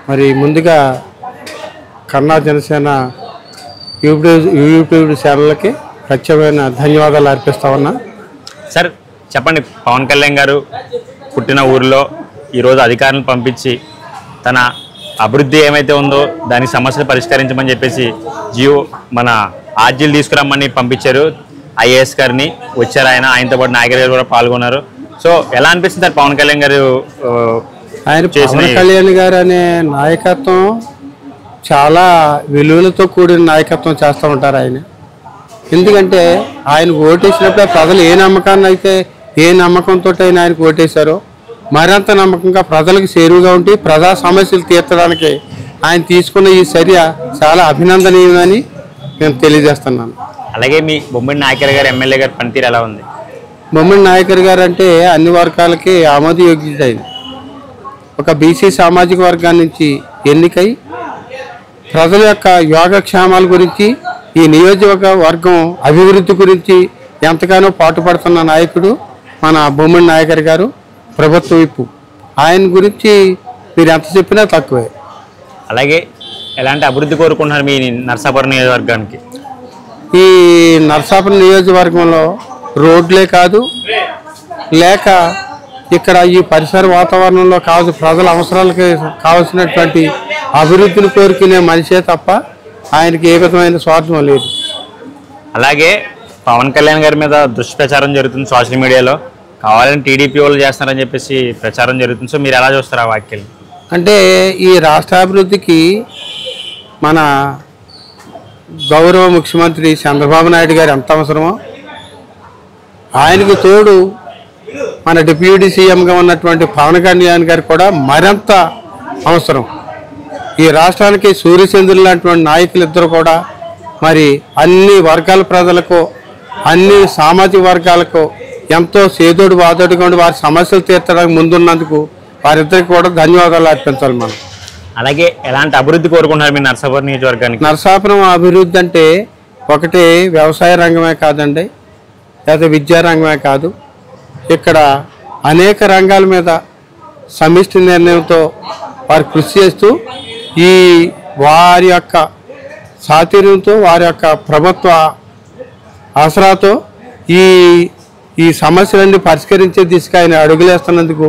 మరి ముందుగా కన్నా జనసేన యూట్యూబ్ ఛానల్కి ప్రత్యేకమైన ధన్యవాదాలు అర్పిస్తా ఉన్నా. సార్ చెప్పండి, పవన్ కళ్యాణ్ గారు పుట్టిన ఊరిలో ఈరోజు అధికారులను పంపించి తన అభివృద్ధి ఏమైతే ఉందో దానికి సమస్యలు పరిష్కరించమని చెప్పేసి మన ఆర్జీలు తీసుకురమ్మని పంపించారు. ఐఏఎస్ గారిని వచ్చారు, ఆయనతో పాటు నాయకులు గారు కూడా పాల్గొన్నారు. సో ఎలా అనిపిస్తుంది సార్ పవన్ కళ్యాణ్ గారు పవన్ కళ్యాణ్ గారు అనే నాయకత్వం చాలా విలువలతో కూడిన నాయకత్వం చేస్తూ ఉంటారు ఆయన. ఎందుకంటే ఆయన ఓటేసినప్పుడే ప్రజలు ఏ నమ్మకంతో ఆయనకు ఓటేశారో మరింత నమ్మకంగా ప్రజలకు చేరువుగా ఉండి ప్రజా సమస్యలు తీర్చడానికి ఆయన తీసుకున్న ఈ చర్య చాలా అభినందనీయమని నేను తెలియజేస్తున్నాను. అలాగే మీ బొమ్మిడి నాయకర్ గారు ఎమ్మెల్యే గారు పనితీరు ఎలా ఉంది? బొమ్మిడి నాయకర్ గారు అంటే అన్ని వర్గాలకి ఆమోదయోగ్యుడైంది. ఒక బీసీ సామాజిక వర్గాన్ని నుంచి ఎన్నికై ప్రజల యొక్క యోగక్షేమాల గురించి, ఈ నియోజకవర్గం అభివృద్ధి గురించి ఎంతగానో పాటుపడుతున్న నాయకుడు మన బొమ్మిడి నాయకర్ గారు, ప్రభుత్వ విప్పు. ఆయన గురించి మీరు ఎంత చెప్పినా తక్కువే. అలాగే ఎలాంటి అభివృద్ధి కోరుకుంటున్నారు మీ నర్సాపురం నియోజకవర్గానికి? ఈ నర్సాపురం నియోజకవర్గంలో రోడ్లే కాదు, లేక ఇక్కడ ఈ పరిసర వాతావరణంలో కాదు, ప్రజల అవసరాలకి కావాల్సినటువంటి అభివృద్ధిని కోరుకునే మనిషే తప్ప ఆయనకి ఏ విధమైన స్వార్థం లేదు. అలాగే పవన్ కళ్యాణ్ గారి మీద దుష్ప్రచారం జరుగుతుంది సోషల్ మీడియాలో, కావాలని టీడీపీ వాళ్ళు చేస్తున్నారని చెప్పేసి ప్రచారం జరుగుతుంది. సో మీరు ఎలా చూస్తారు ఆ వ్యాఖ్యలు? అంటే ఈ రాష్ట్రాభివృద్ధికి మన గౌరవ ముఖ్యమంత్రి చంద్రబాబు నాయుడు గారు ఎంత అవసరమో, ఆయనకు తోడు మన డిప్యూటీ సీఎంగా ఉన్నటువంటి పవన్ కళ్యాణ్ గారు కూడా మరింత అవసరం. ఈ రాష్ట్రానికి సూర్యచంద్రులు లాంటి నాయకులు ఇద్దరు కూడా మరి అన్ని వర్గాల ప్రజలకు, అన్ని సామాజిక వర్గాలకు ఎంతో సేదోడు వాదోడుగా ఉండి వారి సమస్యలు తీర్చడానికి ముందున్నందుకు వారిద్దరికి కూడా ధన్యవాదాలు అర్పించాలి మనం. అలాగే ఎలాంటి అభివృద్ధి కోరుకుంటున్నారు మీ నర్సాపురం నియోజకవర్గానికి? నర్సాపురం అభివృద్ధి అంటే ఒకటి వ్యవసాయ రంగమే కాదండి, లేదా విద్యారంగమే కాదు, ఇక్కడ అనేక రంగాల మీద సమిష్టి నిర్ణయంతో వారు కృషి చేస్తూ ఈ వారి యొక్క సాతిర్యంతో, వారి యొక్క ప్రభుత్వ ఆసరాతో ఈ సమస్యలన్నీ పరిష్కరించే దిశగా ఆయన అడుగులేస్తున్నందుకు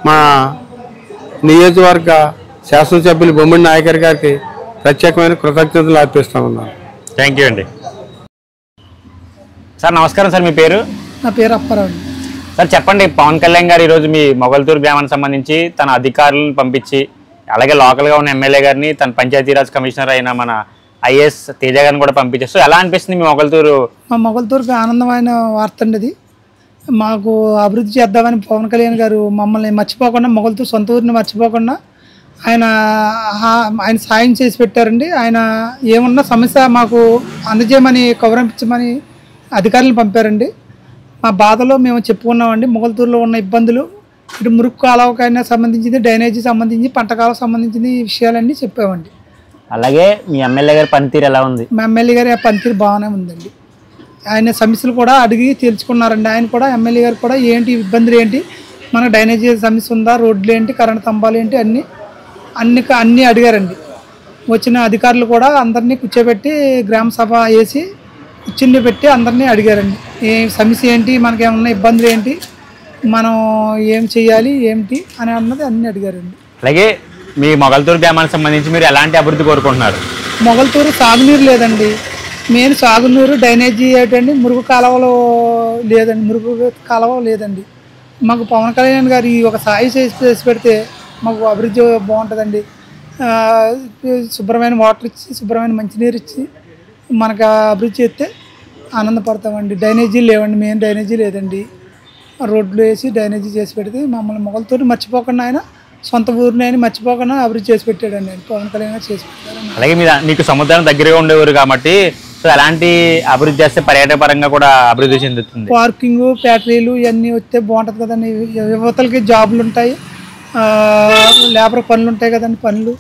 మా నియోజకవర్గ శాసనసభ్యులు బొమ్మిడి నాయకర్ గారికి ప్రత్యేకమైన కృతజ్ఞతలు అర్పిస్తా ఉన్నాను. థ్యాంక్ యూ అండి. సార్ నమస్కారం సార్, మీ పేరు? నా పేరు అప్పారావు. సార్ చెప్పండి, పవన్ కళ్యాణ్ గారు ఈరోజు మీ మొగల్తూరు గ్రామానికి సంబంధించి తన అధికారులను పంపించి, అలాగే లోకల్గా ఉన్న ఎమ్మెల్యే గారిని, తన పంచాయతీరాజ్ కమిషనర్ అయిన మన ఐఏఎస్ తేజ గారిని కూడా పంపించారు. సో ఎలా అనిపిస్తుంది మీ మొగల్తూరు? మా మొగల్తూరుకి ఆనందమైన వార్త అండి అది. మాకు అభివృద్ధి చేద్దామని పవన్ కళ్యాణ్ గారు మమ్మల్ని మర్చిపోకుండా, మొగల్తూరు సొంత ఊరిని మర్చిపోకుండా ఆయన సాయం చేసి పెట్టారండి. ఆయన ఏమున్నా సమస్య మాకు అందజేయమని, కౌరంపించమని అధికారులను పంపారండి. మా బాధలో మేము చెప్పుకున్నామండి. మొగల్తూరులో ఉన్న ఇబ్బందులు, ఇటు మురుగు కాలువకైనా సంబంధించింది, డ్రైనేజీ సంబంధించి, పంట కాలువ సంబంధించింది, ఈ విషయాలన్నీ చెప్పామండి. అలాగే మీ ఎమ్మెల్యే గారి పనితీరు ఎలా ఉంది? మా ఎమ్మెల్యే గారి పనితీరు బాగానే ఉందండి. ఆయన సమస్యలు కూడా అడిగి తెలుసుకున్నారండి. ఆయన కూడా, ఎమ్మెల్యే గారు కూడా ఏంటి ఇబ్బందులు ఏంటి, మన డ్రైనేజీ సమస్య ఉందా, రోడ్లు ఏంటి, కరెంట్ స్తంభాలు ఏంటి, అన్నీ అడిగారండి. వచ్చిన అధికారులు కూడా అందరినీ కూర్చోబెట్టి గ్రామ సభ వేసి కూర్చుని పెట్టి అందరినీ అడిగారండి. ఏ సమస్య ఏంటి, మనకేమన్నా ఇబ్బందులు ఏంటి, మనం ఏం చేయాలి ఏంటి అని అన్నది అన్నీ అడిగారండి. అలాగే మీ మొగల్తూరు గ్రామానికి సంబంధించి మీరు ఎలాంటి అభివృద్ధి కోరుకుంటున్నారు? మొగల్తూరు సాగునీరు లేదండి, మెయిన్ సాగునీరు, డ్రైనేజీ ఏంటండి, మురుగు కాలువలో లేదండి, మురుగు కాలువ లేదండి. మాకు పవన్ కళ్యాణ్ గారు ఈ ఒక సాయి చేసి పెడితే మాకు అభివృద్ధి బాగుంటుందండి. శుభ్రమైన వాటర్ ఇచ్చి, శుభ్రమైన మంచినీరు ఇచ్చి మనకు అభివృద్ధి చేస్తే ఆనందపడతామండి. డ్రైనేజీలు లేవండి, మెయిన్ డ్రైనేజీ లేదండి. రోడ్లు వేసి డ్రైనేజీ చేసి పెడితే మమ్మల్ని మొగల్తూరు మర్చిపోకుండా, ఆయన సొంత ఊరిని ఆయన మర్చిపోకుండా అభివృద్ధి చేసి పెట్టాడండి. ఆయన పవన్ కళ్యాణ్ గారు చేసి పెట్టారు. అలాగే మీకు సముద్రం దగ్గరగా ఉండేవారు కాబట్టి, సో ఎలాంటి అభివృద్ధి చేస్తే పర్యాటక పరంగా కూడా అభివృద్ధి చెందుతుంది? పార్కింగ్, ఫ్యాక్టరీలు ఇవన్నీ వస్తే బాగుంటుంది కదండి. యువతలకి జాబులు ఉంటాయి, లేబర్ పనులు ఉంటాయి కదండి, పనులు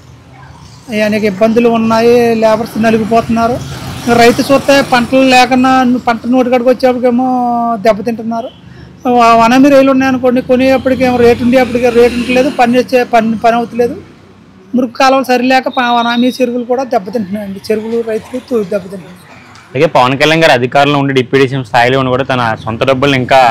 అనేక ఇబ్బందులు ఉన్నాయి, లేబర్స్ నలిగిపోతున్నారు. రైతు చూస్తే పంటలు లేకుండా పంట నోటికాడికి వచ్చేప్పటికేమో దెబ్బతింటున్నారు. వనమి రైలు ఉన్నాయనుకోండి, కొనేప్పటికేమో రేటు ఉండేప్పటికే రేటు ఉండలేదు, పని అవుతలేదు. మురుగు కాలువలు సరిలేక వనామీ చెరువులు కూడా దెబ్బతింటున్నాయండి. చెరువులు రైతులు దెబ్బతింటున్నారు. అలాగే పవన్ కళ్యాణ్ గారు అధికారంలో ఉండి డిప్యూటీ సీఎం స్థాయిలో ఉండి కూడా తన సొంత డబ్బులను ఇంకా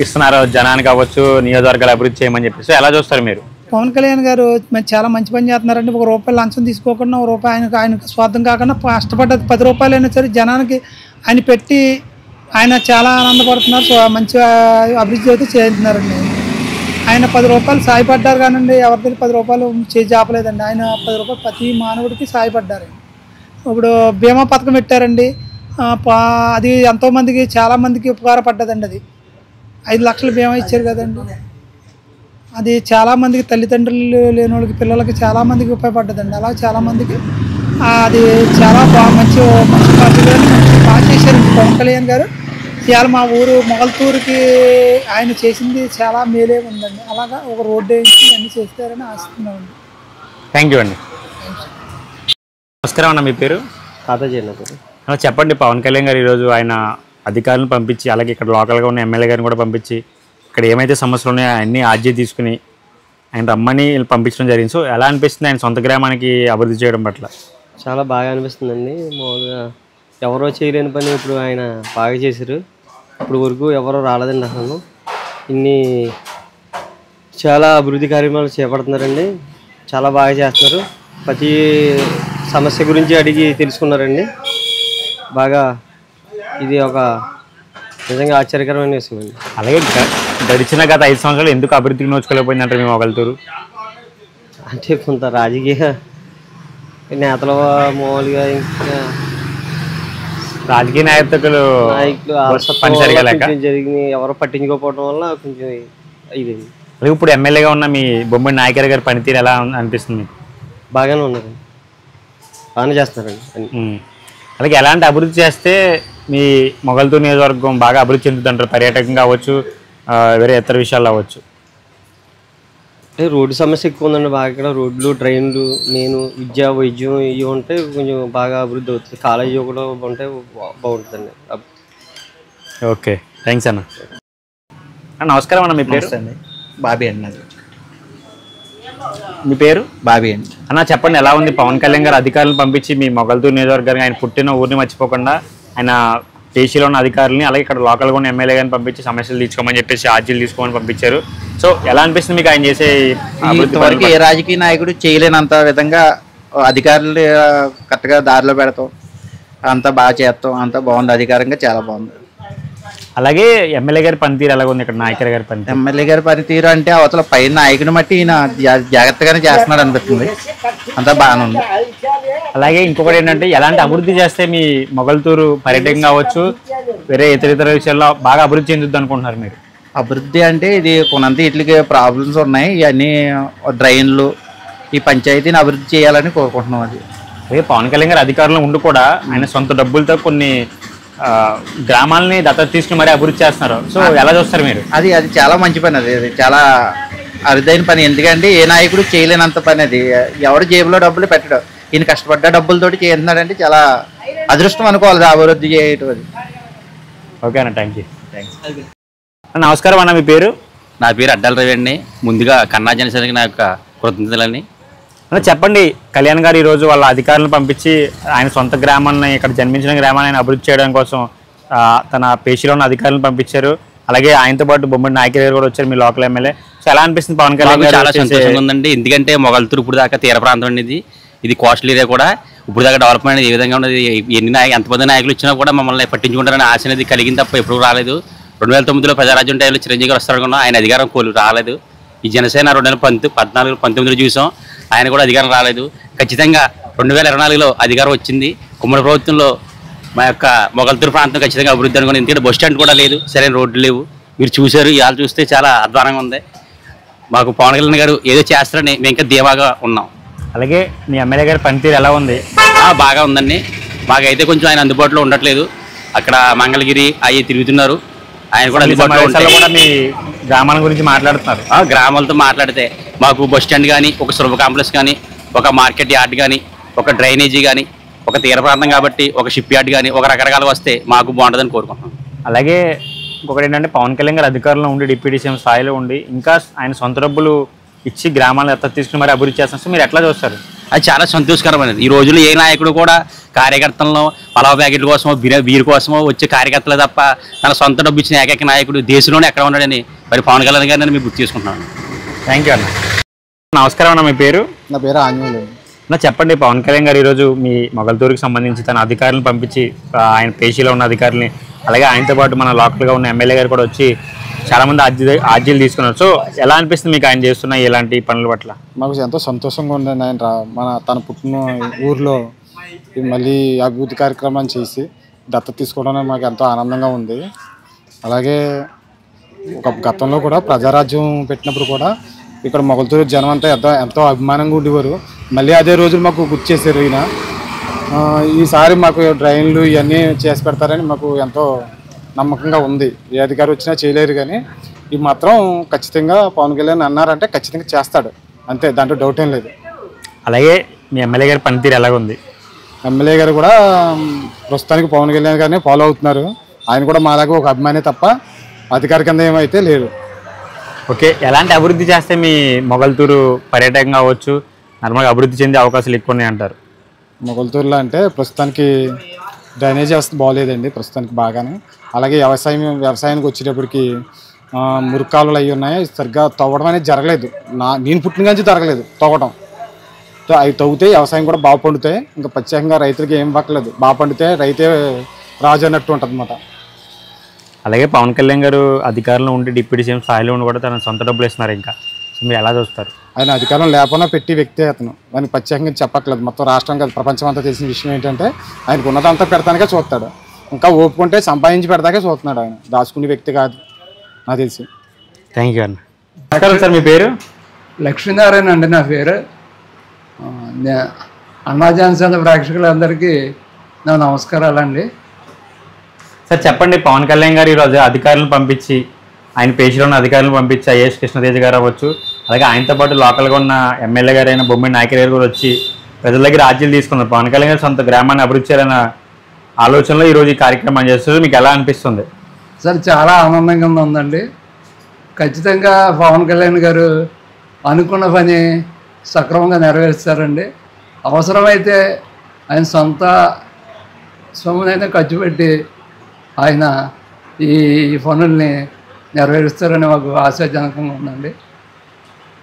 ఇస్తున్నారు జనానికి అవ్వచ్చు, నియోజకవర్గాలు అభివృద్ధి చేయమని చెప్పేసి ఎలా చూస్తారు మీరు? పవన్ కళ్యాణ్ గారు చాలా మంచి పని చేస్తున్నారండి. ₹1 లంచం తీసుకోకుండా ₹1 ఆయనకు స్వార్థం కాకుండా కష్టపడ్డది ₹10 అయినా సరే జనానికి ఆయన పెట్టి ఆయన చాలా ఆనందపడుతున్నారు. మంచిగా అభివృద్ధి అయితే చేస్తున్నారండి. ఆయన ₹10 సాయపడ్డారు కానండి, ఎవరితో ₹10 చేసి ఆపలేదండి. ఆయన ₹10 ప్రతి మానవుడికి సాయపడ్డారు. ఇప్పుడు బీమా పథకం పెట్టారండి. అది ఎంతోమందికి చాలామందికి ఉపకారపడ్డదండి. అది 5 లక్షల బీమా ఇచ్చారు కదండి. అది చాలామందికి తల్లిదండ్రులు లేని వాళ్ళకి పిల్లలకి చాలామందికి ఉపయోగపడ్డదండి. అలా చాలామందికి అది చాలా మంచి బాగా చేశారండి పవన్ కళ్యాణ్ గారు. ఇవాళ మా ఊరు మొగల్తూరుకి ఆయన చేసింది చాలా మేలే ఉందండి. అలాగా ఒక రోడ్డు వేయించి అన్నీ చేస్తారని ఆశిస్తున్నామండి. థ్యాంక్ యూ అండి. నమస్కారం అన్న, మీ పేరు? ఖాతా చెప్పండి, పవన్ కళ్యాణ్ గారు ఈరోజు ఆయన అధికారులను పంపించి అలాగే ఇక్కడ లోకల్గా ఉన్న ఎమ్మెల్యే గారిని కూడా పంపించి ఇక్కడ ఏమైతే సమస్యలు ఉన్నాయో అన్నీ ఆర్జీ తీసుకుని ఆయన రమ్మని పంపించడం జరిగింది. సో ఎలా అనిపిస్తుంది ఆయన సొంత గ్రామానికి అభివృద్ధి చేయడం పట్ల? చాలా బాగా అనిపిస్తుందండి. మామూలుగా ఎవరో చేయలేని పని ఇప్పుడు ఆయన బాగా చేశారు. ఇప్పుడు వరకు ఎవరో రాలేదండి అసలు. ఇన్ని చాలా అభివృద్ధి కార్యక్రమాలు చేపడుతున్నారండి. చాలా బాగా చేస్తున్నారు. ప్రతి సమస్య గురించి అడిగి తెలుసుకున్నారండి. బాగా ఇది ఒక నిజంగా ఆశ్చర్యకరమైన విషయం అండి. అలాగే గడిచిన గత 5 సంవత్సరాలు ఎందుకు అభివృద్ధికి నోచుకోలేకపోయిందంటారు మీ మొగల్తూరు? అంటే కొంత రాజకీయ నేతల మామూలుగా ఇంకా రాజకీయ నాయకులు జరిగింది, ఎవరో పట్టించుకోకపోవడం వల్ల కొంచెం ఇది. అలాగే ఇప్పుడు ఎమ్మెల్యేగా ఉన్న మీ బొమ్మడి నాయకర్ గారి పనితీరు ఎలా అనిపిస్తుంది? బాగానే ఉన్నారండి, బాగానే చేస్తున్నారండి. అలాగే ఎలాంటి అభివృద్ధి చేస్తే మీ మొగల్తూరు నియోజకవర్గం బాగా అభివృద్ధి చెందుతుంటారు? పర్యాటకంగా అవ్వచ్చు, వేరే ఇతర విషయాలు అవ్వచ్చు. అంటే రోడ్డు సమస్య ఎక్కువ ఉందండి బాగా. ఇక్కడ రోడ్లు, ట్రైన్లు, విద్య, వైద్యం ఇవి ఉంటే కొంచెం బాగా అభివృద్ధి అవుతుంది. కాలేజీ కూడా ఉంటే బాగుంటుందండి. ఓకే, థ్యాంక్స్ అన్న. నమస్కారం అన్న, మీ పేరు? బాబీ అండి. నాది మీ పేరు? బాబీ అండి. అన్న చెప్పండి, ఎలా ఉంది పవన్ కళ్యాణ్ గారు అధికారులను పంపించి మీ మొగల్తూరు నియోజకవర్గానికి ఆయన పుట్టిన ఊరిని మర్చిపోకుండా ఆయన దేశీలో ఉన్న అధికారులని అలాగే ఇక్కడ లోకల్గా ఉన్న ఎమ్మెల్యే గారిని పంపించి సమస్యలు తీసుకోమని చెప్పేసి ఆర్జీలు తీసుకోమని పంపించారు. సో ఎలా అనిపిస్తుంది మీకు ఆయన చేసే? ఇంతవరకు ఏ రాజకీయ నాయకుడు చేయలేనంత విధంగా అధికారులు కరెక్ట్గా దారిలో పెడతాం, అంతా బాగా చేస్తాం, అంతా బాగుంది. అధికారంగా చాలా బాగుంది. అలాగే ఎమ్మెల్యే గారి పనితీరు ఎలా ఉంది? ఇక్కడ నాయకర్ గారి పనితీరు? ఎమ్మెల్యే గారి పనితీరు అంటే అవతల పైన నాయకుని బట్టి ఈయన జాగ్రత్తగానే చేస్తున్నాడు అనిపిస్తుంది. అంతా బాగానే ఉంది. అలాగే ఇంకొకటి ఏంటంటే ఎలాంటి అభివృద్ధి చేస్తే మీ మొగల్తూరు పర్యటన కావచ్చు, వేరే ఇతర విషయాల్లో బాగా అభివృద్ధి చెందుద్ది అనుకుంటున్నారు మీరు? అభివృద్ధి అంటే ఇది కొనంత వీటికి ప్రాబ్లమ్స్ ఉన్నాయి. ఇవన్నీ డ్రైన్లు, ఈ పంచాయతీని అభివృద్ధి చేయాలని కోరుకుంటున్నాం. అది అలాగే పవన్ కళ్యాణ్ గారు అధికారంలో ఉండి కూడా ఆయన సొంత డబ్బులతో కొన్ని గ్రామాలని దత్తత తీసుకుని మరీ అభివృద్ధి చేస్తున్నారు. సో ఎలా చూస్తారు మీరు? అది చాలా మంచి పని. అది చాలా అరుదైన పని. ఎందుకంటే ఏ నాయకుడు చేయలేనంత పని. అది ఎవరు జేబులో డబ్బులు పెట్టడం, ఈయన కష్టపడ్డ డబ్బులతోటి చేస్తున్నాడంటే చాలా అదృష్టం అనుకోవాలి అభివృద్ధి చేయటం. అది ఓకే అన్న, థ్యాంక్ యూ. నమస్కారం అన్న, మీ పేరు? నా పేరు అడ్డాల రవి అండి. ముందుగా కన్నా జనసేనకి నా యొక్క కృతజ్ఞతలని. చెప్పండి, కళ్యాణ్ గారు ఈరోజు వాళ్ళ అధికారులను పంపించి ఆయన సొంత గ్రామాన్ని, ఇక్కడ జన్మించిన గ్రామాన్ని ఆయన అభివృద్ధి చేయడం కోసం తన పేషీలో ఉన్న అధికారులను పంపించారు. అలాగే ఆయనతో పాటు బొమ్మడి నాయకర్ గారు కూడా వచ్చారు, మీ లోకల్ ఎమ్మెల్యే. సో ఎలా అనిపిస్తుంది పవన్ కళ్యాణ్ గారు? చాలా సంతోషంగా ఉందండి. ఎందుకంటే మొగల్తూరు ఇప్పుడు దాకా తీర ప్రాంతం అనేది, ఇది కోస్టల్ ఏరియా కూడా. ఇప్పుడు దాకా డెవలప్మెంట్ అనేది ఏ విధంగా ఉన్నది, ఎంతమంది నాయకులు వచ్చినా కూడా మమ్మల్ని పట్టించుకుంటారని ఆశ అనేది కలిగింది తప్ప ఎప్పుడు రాలేదు. 2009లో ప్రజారాజ్యం టైంలో చిరంజీవి గారు వస్తారనుకున్నాం, ఆయన అధికారం రాలేదు. ఈ జనసేన 2014-19 చూసాం, ఆయన కూడా అధికారం రాలేదు. ఖచ్చితంగా 2024లో అధికారం వచ్చింది. ఉమ్మడి ప్రభుత్వంలో మా యొక్క మొగల్తూరు ప్రాంతం ఖచ్చితంగా అభివృద్ధి అనుకుని. ఎందుకంటే బస్ స్టాండ్ కూడా లేదు, సరైన రోడ్లు లేవు. మీరు చూశారు, ఇవాళ చూస్తే చాలా అధ్వానంగా ఉంది. మాకు పవన్ కళ్యాణ్ గారు ఏదో చేస్తారని మేము ఇంకా ధీమాగా ఉన్నాం. అలాగే మీ ఎమ్మెల్యే గారి పనితీరు ఎలా ఉంది? బాగా ఉందండి. మాకైతే కొంచెం ఆయన అందుబాటులో ఉండట్లేదు. అక్కడ మంగళగిరి అవి తిరుగుతున్నారు, ఆయన కూడా అందుబాటులో కూడా మీ గ్రామాల గురించి మాట్లాడుతున్నారు. గ్రామాలతో మాట్లాడితే మాకు బస్ స్టాండ్ కానీ, ఒక సులభ కాంప్లెక్స్ కానీ, ఒక మార్కెట్ యార్డ్ కానీ, ఒక డ్రైనేజీ కానీ, ఒక తీర ప్రాంతం కాబట్టి ఒక షిప్ యార్డ్ కానీ ఒక రకరకాలుగా వస్తే మాకు బాగుంటుందని కోరుకుంటున్నాం. అలాగే ఇంకొకటి ఏంటంటే పవన్ కళ్యాణ్ గారు అధికారంలో ఉండి డిప్యూటీ సీఎం స్థాయిలో ఉండి ఇంకా ఆయన సొంత డబ్బులు ఇచ్చి గ్రామాలను దత్తత తీసుకుని మరి అభివృద్ధి చేస్తున్నారు. సో మీరు ఎట్లా చూస్తారు? అది చాలా సంతోషకరమైనది. ఈ రోజుల్లో ఏ నాయకుడు కూడా కార్యకర్తలను పలావ ప్యాకెట్ల కోసమో బీర్ కోసమో వచ్చే కార్యకర్తలే తప్ప తన సొంత డబ్బు ఇచ్చిన ఏకైక నాయకుడు దేశంలోనే ఎక్కడ ఉన్నాడని మరి పవన్ కళ్యాణ్ గారిని మేము గుర్తు చేసుకుంటున్నాను. థ్యాంక్ యూ అన్న. నమస్కారం అన్న, మీ పేరు? నా పేరు ఆంజనేయులు. అన్న చెప్పండి, పవన్ కళ్యాణ్ గారు ఈరోజు మీ మొగల్తూరుకి సంబంధించి తన అధికారులను పంపించి ఆయన పేషీలో ఉన్న అధికారులని అలాగే ఆయనతో పాటు మన లోకల్గా ఉన్న ఎమ్మెల్యే గారు కూడా వచ్చి చాలామంది ఆర్జీలు తీసుకున్నారు. సో ఎలా అనిపిస్తుంది మీకు ఆయన చేస్తున్న ఇలాంటి పనుల పట్ల? మాకు ఎంతో సంతోషంగా ఉండండి. ఆయన తన పుట్టిన ఊర్లో మళ్ళీ అభివృద్ధి కార్యక్రమాన్ని చేసి దత్తత తీసుకోవడం మాకు ఎంతో ఆనందంగా ఉంది. అలాగే ఒక గతంలో కూడా ప్రజారాజ్యం పెట్టినప్పుడు కూడా ఇక్కడ మొగల్తూరు జనం అంతా ఎంతో అభిమానంగా ఉండేవారు. మళ్ళీ అదే రోజులు మాకు గుర్తు చేశారు ఈయన. ఈసారి మాకు డ్రైన్లు ఇవన్నీ చేసి పెడతారని మాకు ఎంతో నమ్మకంగా ఉంది. ఏ అధికారి వచ్చినా చేయలేరు, కానీ ఇవి మాత్రం ఖచ్చితంగా పవన్ కళ్యాణ్ అన్నారంటే ఖచ్చితంగా చేస్తాడు, అంతే, దాంట్లో డౌట్ ఏం లేదు. అలాగే మీ ఎమ్మెల్యే గారి పనితీరు ఎలాగుంది? ఎమ్మెల్యే గారు కూడా ప్రస్తుతానికి పవన్ కళ్యాణ్ గారిని ఫాలో అవుతున్నారు. ఆయన కూడా మాలాగా ఒక అభిమాని తప్ప అధికారి కింద ఏమైతే లేరు. ఓకే, ఎలాంటి అభివృద్ధి చేస్తే మీ మొగల్తూరు పర్యాటకంగా అవ్వచ్చు, నార్మల్గా అభివృద్ధి చెందే అవకాశాలు ఎక్కువ ఉన్నాయి అంటారు? మొగల్తూరులో అంటే ప్రస్తుతానికి డ్రైనేజ్ వ్యవస్థ బాగోలేదండి ప్రస్తుతానికి బాగానే. అలాగే వ్యవసాయానికి వచ్చేటప్పటికి మురుకాలు అవి ఉన్నాయి, సరిగ్గా తవ్వడం అనేది జరగలేదు. నేను పుట్టిన నుంచి జరగలేదు తవ్వడం. అవి తవ్వుతే వ్యవసాయం కూడా బాగా పండుతాయి. ఇంకా ప్రత్యేకంగా రైతులకి ఏం పక్కలేదు, బాగా పండితే రైతే రాజు అన్నట్టు ఉంటుంది అన్నమాట. అలాగే పవన్ కళ్యాణ్ గారు అధికారంలో ఉండి డిప్యూటీ సీఎం స్థాయిలో ఉండి కూడా తన సొంత డబ్బులు ఇస్తున్నారు. ఇంకా మీరు ఎలా చూస్తారు? ఆయన అధికారం లేకపోయినా పెట్టి వ్యక్తి అతను, దానికి ప్రత్యేకంగా చెప్పట్లేదు. మొత్తం రాష్ట్రం కాదు ప్రపంచం అంతా తెలిసిన విషయం ఏంటంటే ఆయనకు ఉన్నదంతా పెడతానికే చూస్తాడు. ఇంకా ఓపుకుంటే సంపాదించి పెడతాకే చూస్తున్నాడు. ఆయన దాచుకునే వ్యక్తి కాదు నాకు తెలిసి. థ్యాంక్ యూ అన్న. నమస్కారం సార్, మీ పేరు? లక్ష్మీనారాయణ అండి నా పేరు. అన్నా జాన్సన్ ప్రేక్షకులందరికీ నా నమస్కారాలండి. సార్ చెప్పండి, పవన్ కళ్యాణ్ గారు ఈరోజు అధికారులను పంపించి ఆయన పేషీలో ఉన్న అధికారులను పంపించి ఐఏఎస్ కృష్ణతేజ గారు అవ్వచ్చు, అలాగే ఆయనతో పాటు లోకల్గా ఉన్న ఎమ్మెల్యే గారు అయిన బొమ్మిడి నాయకర్ గారు కూడా వచ్చి ప్రజల దగ్గర ఆర్జీలు తీసుకున్నారు. పవన్ కళ్యాణ్ గారు సొంత గ్రామాన్ని అభివృద్ధి చేయాలన్న ఆలోచనలో ఈరోజు ఈ కార్యక్రమం చేస్తుంది. మీకు ఎలా అనిపిస్తుంది? సార్ చాలా ఆనందంగా ఉందండి. ఖచ్చితంగా పవన్ కళ్యాణ్ గారు అనుకున్న పని సక్రమంగా నెరవేరుస్తారండి. అవసరమైతే ఆయన సొంత సొమ్మునైనా ఖర్చు పెట్టి ఆయన ఈ పనుల్ని నెరవేరుస్తారని మాకు ఆశాజనకంగా ఉందండి.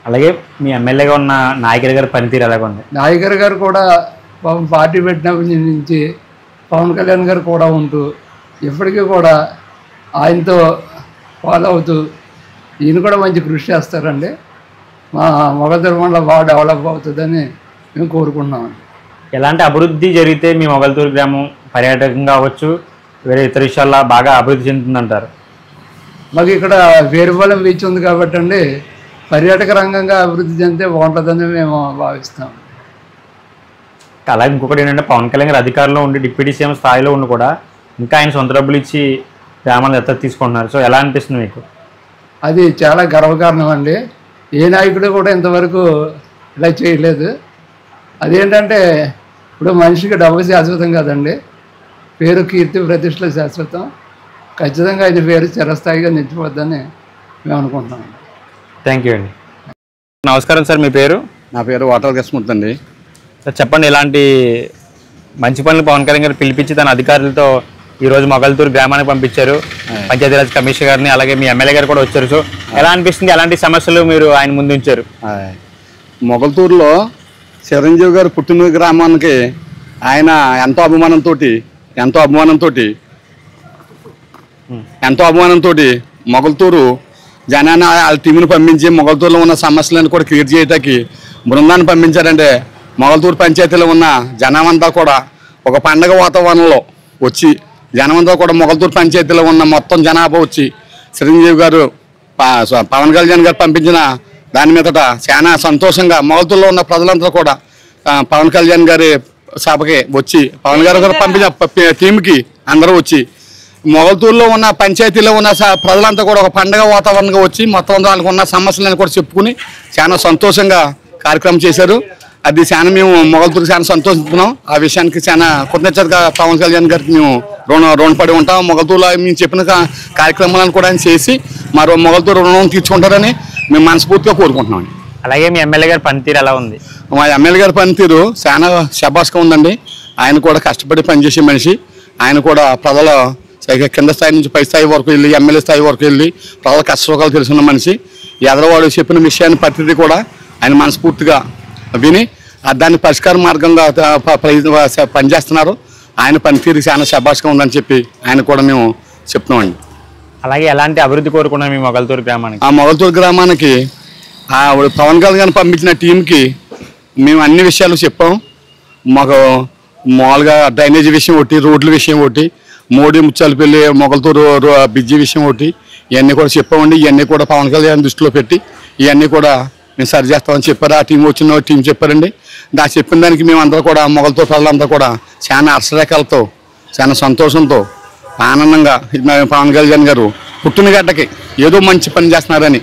అలాగే మీ ఎమ్మెల్యేగా ఉన్న నాయకర్ గారి పనితీరు ఎలాగ ఉంది? నాయకర్ గారు కూడా పార్టీ పెట్టినప్పటి నుంచి పవన్ కళ్యాణ్ గారు కూడా ఉంటూ ఇప్పటికీ కూడా ఆయనతో ఫాలో అవుతూ ఈయన కూడా మంచి కృషి చేస్తారండి. మా మొగల్తూరు మండలం బాగా డెవలప్ అవుతుందని మేము కోరుకుంటున్నామండి. ఎలాంటి అభివృద్ధి జరిగితే మీ మొగల్తూరు గ్రామం పర్యాటకంగా అవ్వచ్చు, వేరే ఇతర విషయాల్లో బాగా అభివృద్ధి చెందుతుందంటారు? మాకు ఇక్కడ వేరుపాలెం బీచ్ ఉంది కాబట్టి అండి పర్యాటక రంగంగా అభివృద్ధి చెందితే బాగుంటుందని మేము భావిస్తాం. అలాగే ఇంకొకటి ఏంటంటే పవన్ కళ్యాణ్ గారు అధికారంలో ఉండి డిప్యూటీ సీఎం స్థాయిలో ఉండి కూడా ఇంకా ఆయన సొంత డబ్బులు ఇచ్చి గ్రామాలను దత్తత తీసుకుంటున్నారు. సో ఎలా అనిపిస్తుంది మీకు? అది చాలా గర్వకారణం అండి. ఏ నాయకుడు కూడా ఇంతవరకు ఇలా చేయలేదు. అదేంటంటే ఇప్పుడు మనిషికి డబ్బు శాశ్వతం కదండి, పేరు కీర్తి ప్రతిష్టలు శాశ్వతం. ఖచ్చితంగా ఆయన పేరు చిరస్థాయిగా నిలిచిపోద్దని మేము అనుకుంటున్నాం. థ్యాంక్ యూ అండి. నమస్కారం సార్, మీ పేరు? నా పేరు వాటర్ కృష్ణమూర్తి అండి. సార్ చెప్పండి, ఇలాంటి మంచి పనులు పవన్ కళ్యాణ్ గారు పిలిపించి తన అధికారులతో ఈరోజు మొగల్తూరు గ్రామానికి పంపించారు. పంచాయతీరాజ్ కమిషనర్ గారిని అలాగే మీ ఎమ్మెల్యే గారు కూడా వచ్చారు. సో ఎలా అనిపిస్తుంది? ఎలాంటి సమస్యలు మీరు ఆయన ముందు ఉంచారు? మొగల్తూరులో చిరంజీవి గారు పుట్టిన గ్రామానికి ఆయన ఎంతో అభిమానంతో మొగల్తూరు జనాన్ని వాళ్ళ టీంని పంపించి మొగల్తూరులో ఉన్న సమస్యలను కూడా క్లియర్ చేయడానికి బృందాన్ని పంపించారంటే మొగల్తూరు పంచాయతీలో ఉన్న జనమంతా కూడా ఒక పండగ వాతావరణంలో వచ్చి జనమంతా కూడా మొగల్తూరు పంచాయతీలో ఉన్న మొత్తం జనాభా వచ్చి చిరంజీవి గారు పవన్ కళ్యాణ్ గారు పంపించిన దాని మీదట చాలా సంతోషంగా మొగల్తూరులో ఉన్న ప్రజలంతా కూడా పవన్ కళ్యాణ్ గారి సభకి వచ్చి పవన్ గారు పంపించిన టీంకి అందరూ వచ్చి మొగల్తూరులో ఉన్న పంచాయతీలో ఉన్న ప్రజలంతా కూడా ఒక పండగ వాతావరణంగా వచ్చి మొత్తం వాళ్ళకు ఉన్న సమస్యలను కూడా చెప్పుకుని చాలా సంతోషంగా కార్యక్రమం చేశారు. అది చాలా మేము మొగల్తూరు చాలా సంతోషిస్తున్నాం. ఆ విషయానికి చాలా కృతజ్ఞతగా పవన్ కళ్యాణ్ గారికి మేము రుణపడి ఉంటాం. మొగల్తూరులో మేము చెప్పిన కార్యక్రమాలను కూడా ఆయన చేసి మరో మొగల్తూరు రుణం తీర్చుకుంటారని మేము మనస్ఫూర్తిగా కోరుకుంటున్నాం. అలాగే మీ ఎమ్మెల్యే గారి పనితీరు ఎలా ఉంది? మా ఎమ్మెల్యే గారి పనితీరు చాలా శబాస్గా ఉందండి. ఆయన కూడా కష్టపడి పనిచేసే మనిషి. ఆయన కూడా ప్రజల కింద స్థాయి నుంచి పై స్థాయి వరకు వెళ్ళి ఎమ్మెల్యే స్థాయి వరకు వెళ్ళి ప్రజల కష్టసుఖాలు తెలుసున్న మనిషి. ఎదరవాడు చెప్పిన విషయాన్ని ప్రతిదీ కూడా ఆయన మనస్ఫూర్తిగా విని దాన్ని పరిష్కార మార్గంగా పనిచేస్తున్నారు. ఆయన పనితీరు చాలా శబాస్గా ఉందని చెప్పి ఆయన కూడా మేము చెప్తున్నామండి. అలాగే ఎలాంటి అభివృద్ధి కోరుకున్నాం మీ మొగల్తూరు గ్రామానికి? ఆ మొగల్తూరు గ్రామానికి పవన్ కళ్యాణ్ పంపించిన టీంకి మేము అన్ని విషయాలు చెప్పాం. మాకు మామూలుగా డ్రైనేజీ విషయం ఒకటి, రోడ్ల విషయం ఒకటి, మోడీ ముచ్చాలపల్లి మొగల్తూరు బ్రిడ్జి విషయం ఒకటి, ఇవన్నీ కూడా చెప్పామండి. ఇవన్నీ కూడా పవన్ కళ్యాణ్ దృష్టిలో పెట్టి ఇవన్నీ కూడా మేము సరి చేస్తామని చెప్పారు. ఆ టీం వచ్చిన టీం చెప్పారండి. దాన్ని చెప్పిన దానికి మేమందరూ కూడా మొగల్తూరు ప్రజలందరూ కూడా చాలా అర్సరేఖలతో చాలా సంతోషంతో ఆనందంగా పవన్ కళ్యాణ్ గారు పుట్టిన గడ్డకి ఏదో మంచి పని చేస్తున్నారని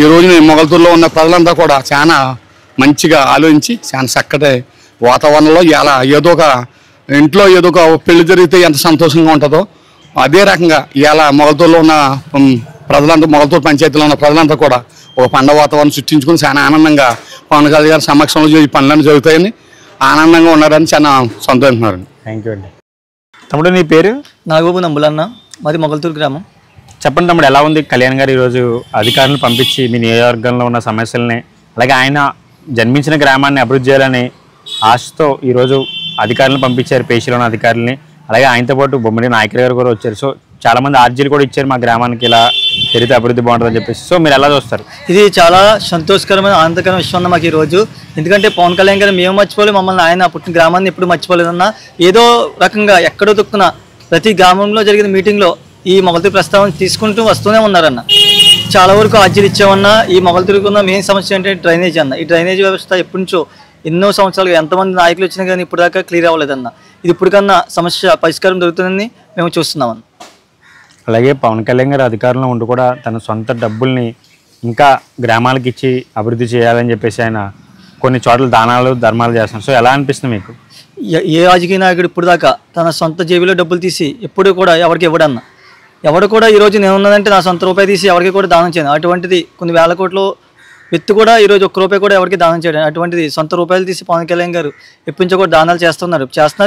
ఈ రోజు మొగల్తూరులో ఉన్న ప్రజలంతా కూడా చాలా మంచిగా ఆలోచించి చాలా చక్కటి వాతావరణంలో ఇలా ఏదో ఒక ఇంట్లో ఏదో ఒక పెళ్లి జరిగితే ఎంత సంతోషంగా ఉంటుందో అదే రకంగా ఇలా మొగల్తూరులో ఉన్న ప్రజలంతా మొగల్తూరు పంచాయతీలో ఉన్న ప్రజలంతా కూడా ఒక పండుగ వాతావరణం సృష్టించుకుని చాలా ఆనందంగా పవన్ కళ్యాణ్ గారి సమక్షంలో ఈ పనులన్నీ జరుగుతాయని ఆనందంగా ఉన్నారని చాలా సంతోషిస్తున్నారు. థ్యాంక్ యూ అండి. తమ్ముడు నీ పేరు? నాగబాబు నంబులన్న, మాది మొగల్తూరు గ్రామం. చెప్పండి తమ్ముడు, ఎలా ఉంది కళ్యాణ్ గారు ఈరోజు అధికారులను పంపించి మీ నియోజకవర్గంలో ఉన్న సమస్యలని అలాగే ఆయన జన్మించిన గ్రామాన్ని అభివృద్ధి చేయాలని ఆశతో ఈరోజు అధికారులను పంపించారు, పేషీలో ఉన్న అధికారులని. అలాగే ఆయనతో పాటు బొమ్మడి నాయకులు గారు కూడా వచ్చారు. సో చాలామంది ఆర్జీలు కూడా ఇచ్చారు మా గ్రామానికి ఇలా జరిగితే అభివృద్ధి బాగుంటుందని చెప్పేసి. సో మీరు ఎలా చూస్తారు? ఇది చాలా సంతోషకరమైన ఆనందకరమైన విషయం అన్న మాకు ఈరోజు. ఎందుకంటే పవన్ కళ్యాణ్ గారు మేము మర్చిపోలేదు, మమ్మల్ని ఆయన పుట్టిన గ్రామాన్ని ఎప్పుడు మర్చిపోలేదన్న. ఏదో రకంగా ఎక్కడో దుక్కున ప్రతి గ్రామంలో జరిగిన మీటింగ్లో ఈ మొగల్తూరు ప్రస్తావన తీసుకుంటూ వస్తూనే ఉన్నారన్న. చాలా వరకు ఆర్జీలు ఇచ్చామన్నా. ఈ మొగల్తూరుకు ఉన్న మెయిన్ సమస్య ఏంటంటే డ్రైనేజ్ అన్న. ఈ డ్రైనేజ్ వ్యవస్థ ఎప్పటి నుంచో ఎన్నో సంవత్సరాలుగా ఎంతమంది నాయకులు వచ్చినా కానీ ఇప్పుడు దాకా క్లియర్ అవ్వలేదన్న. ఇది ఇప్పటికన్నా సమస్య పరిష్కారం దొరుకుతుందని మేము చూస్తున్నామన్న. అలాగే పవన్ కళ్యాణ్ గారు అధికారంలో ఉండి కూడా తన సొంత డబ్బుల్ని ఇంకా గ్రామాలకు ఇచ్చి అభివృద్ధి చేయాలని చెప్పేసి ఆయన కొన్ని చోట్ల దానాలు ధర్మాలు చేస్తున్నారు. సో ఎలా అనిపిస్తుంది మీకు? ఏ రాజకీయ నాయకుడు ఇప్పుడు దాకా తన సొంత జేబులో డబ్బులు తీసి ఎప్పుడు కూడా ఎవరికి ఇవ్వడన్న. ఎవరు కూడా ఈరోజు నేను ఉన్నదంటే నా సొంత రూపాయి తీసి ఎవరికి కూడా దానం చేయను. అటువంటిది కొన్ని వేల కోట్లు వ్యక్తి కూడా ఈరోజు ఒక్క రూపాయి కూడా ఎవరికి దానం చేయడం. అటువంటిది సొంత రూపాయలు తీసి పవన్ కళ్యాణ్ గారు ఎప్పటి నుంచో కూడా దానాలు చేస్తున్నారు,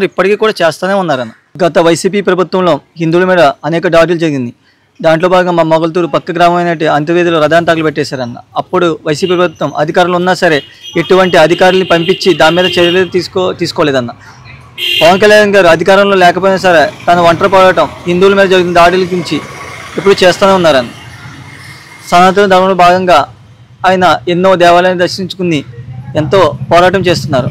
ఇప్పటికీ కూడా చేస్తూనే ఉన్నారన్న. గత వైసీపీ ప్రభుత్వంలో హిందువుల మీద అనేక దాడులు జరిగింది. దాంట్లో భాగంగా మా మొగల్తూరు పక్క గ్రామమైన అంత్యవేదిలో రథాంతాకులు పెట్టేశారన్న. అప్పుడు వైసీపీ ప్రభుత్వం అధికారులు ఉన్నా సరే ఎటువంటి అధికారుల్ని పంపించి దాని మీద చర్యలు తీసుకోలేదన్న. పవన్ కళ్యాణ్ గారు అధికారంలో లేకపోయినా సరే తను ఒంటరి పోరాటం హిందువుల మీద జరిగిన దాడుల గురించి ఎప్పుడు చేస్తూనే ఉన్నారన్న. సనాతన ధర్మంలో భాగంగా ఆయన ఎన్నో దేవాలయాన్ని దర్శించుకుని ఎంతో పోరాటం చేస్తున్నారు.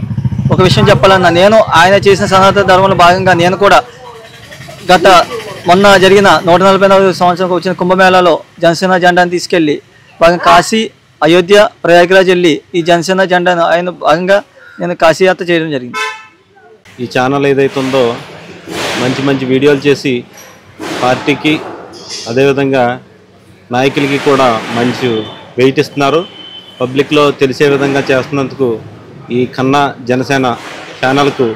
ఒక విషయం చెప్పాలన్నా, నేను ఆయన చేసిన సనాతన ధర్మంలో భాగంగా నేను కూడా మొన్న జరిగిన 144వ సంవత్సరం వచ్చిన కుంభమేళాలో జనసేన జెండాను తీసుకెళ్ళి భాగంగా కాశీ, అయోధ్య, ప్రయాగ్రాజ్ వెళ్ళి ఈ జనసేన జెండాను ఆయన భాగంగా నేను కాశీయాత్ర చేయడం జరిగింది. ఈ ఛానల్ ఏదైతే ఉందో మంచి మంచి వీడియోలు చేసి పార్టీకి అదేవిధంగా నాయకులకి కూడా మంచి వెయిట్ ఇస్తున్నారు. పబ్లిక్లో తెలిసే విధంగా చేస్తున్నందుకు ఈ కన్నా జనసేన ఛానల్కు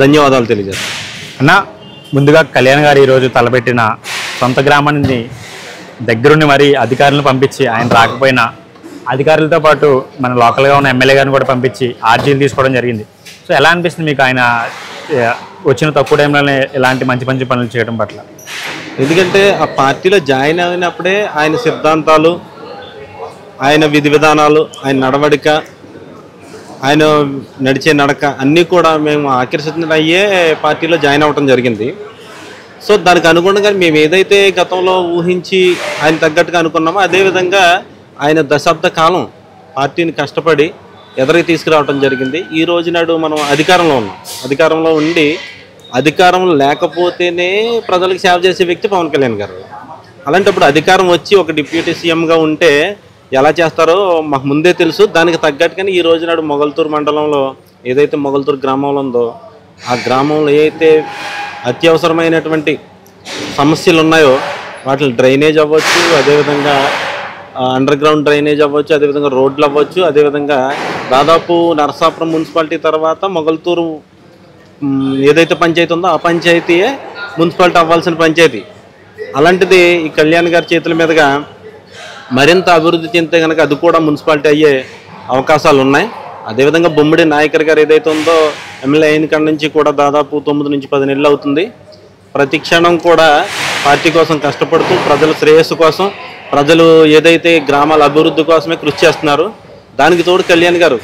ధన్యవాదాలు తెలియజేస్తాను. అన్న, ముందుగా కళ్యాణ్ గారు ఈరోజు తలపెట్టిన సొంత గ్రామాన్ని దగ్గరుండి మరి అధికారులను పంపించి ఆయన రాకపోయినా అధికారులతో పాటు మన లోకల్గా ఉన్న ఎమ్మెల్యే గారిని కూడా పంపించి ఆర్జీలు తీసుకోవడం జరిగింది. సో ఎలా అనిపిస్తుంది మీకు ఆయన వచ్చిన తక్కువ టైంలోనే ఇలాంటి మంచి మంచి పనులు చేయడం పట్ల? ఎందుకంటే ఆ పార్టీలో జాయిన్ అయినప్పుడే ఆయన సిద్ధాంతాలు, ఆయన విధి విధానాలు, ఆయన నడవడిక, ఆయన నడిచే నడక అన్నీ కూడా మేము ఆకర్షితులయ్యే పార్టీలో జాయిన్ అవ్వడం జరిగింది. సో దానికి అనుగుణంగా మేము ఏదైతే గతంలో ఊహించి ఆయన తగ్గట్టుగా అనుకున్నామో అదేవిధంగా ఆయన దశాబ్ద కాలం పార్టీని కష్టపడి ఎదరికి తీసుకురావడం జరిగింది. ఈ రోజు నాడు మనం అధికారంలో ఉన్నాం. అధికారంలో ఉండి అధికారం లేకపోతేనే ప్రజలకు సేవ చేసే వ్యక్తి పవన్ కళ్యాణ్ గారు. అలాంటప్పుడు అధికారం వచ్చి ఒక డిప్యూటీ సీఎంగా ఉంటే ఎలా చేస్తారో మాకు ముందే తెలుసు. దానికి తగ్గట్టుగానే ఈ రోజు నాడు మొగల్తూరు మండలంలో ఏదైతే మొగల్తూరు గ్రామంలో ఉందో ఆ గ్రామంలో ఏదైతే అత్యవసరమైనటువంటి సమస్యలు ఉన్నాయో వాటిని డ్రైనేజ్ అవ్వచ్చు, అదేవిధంగా అండర్ గ్రౌండ్ డ్రైనేజ్ అవ్వచ్చు, అదేవిధంగా రోడ్లు అవ్వచ్చు, అదేవిధంగా దాదాపు నరసాపురం మున్సిపాలిటీ తర్వాత మొగల్తూరు ఏదైతే పంచాయతీ ఉందో ఆ పంచాయతీయే మున్సిపాలిటీ అవ్వాల్సిన పంచాయతీ. అలాంటిది ఈ కళ్యాణ్ గారి చేతుల మీదుగా మరింత అభివృద్ధి చెందితే కనుక అది కూడా మున్సిపాలిటీ అయ్యే అవకాశాలు ఉన్నాయి. అదేవిధంగా బొమ్మిడి నాయకర్ గారు ఏదైతే ఉందో ఎమ్మెల్యే అయిన కాడి నుంచి కూడా దాదాపు 9 నుంచి 10 నెలలు అవుతుంది. ప్రతి క్షణం కూడా పార్టీ కోసం కష్టపడుతూ ప్రజల శ్రేయస్సు కోసం, ప్రజలు ఏదైతే గ్రామాల అభివృద్ధి కోసమే కృషి చేస్తున్నారు. దానికి తోడు కళ్యాణ్ గారు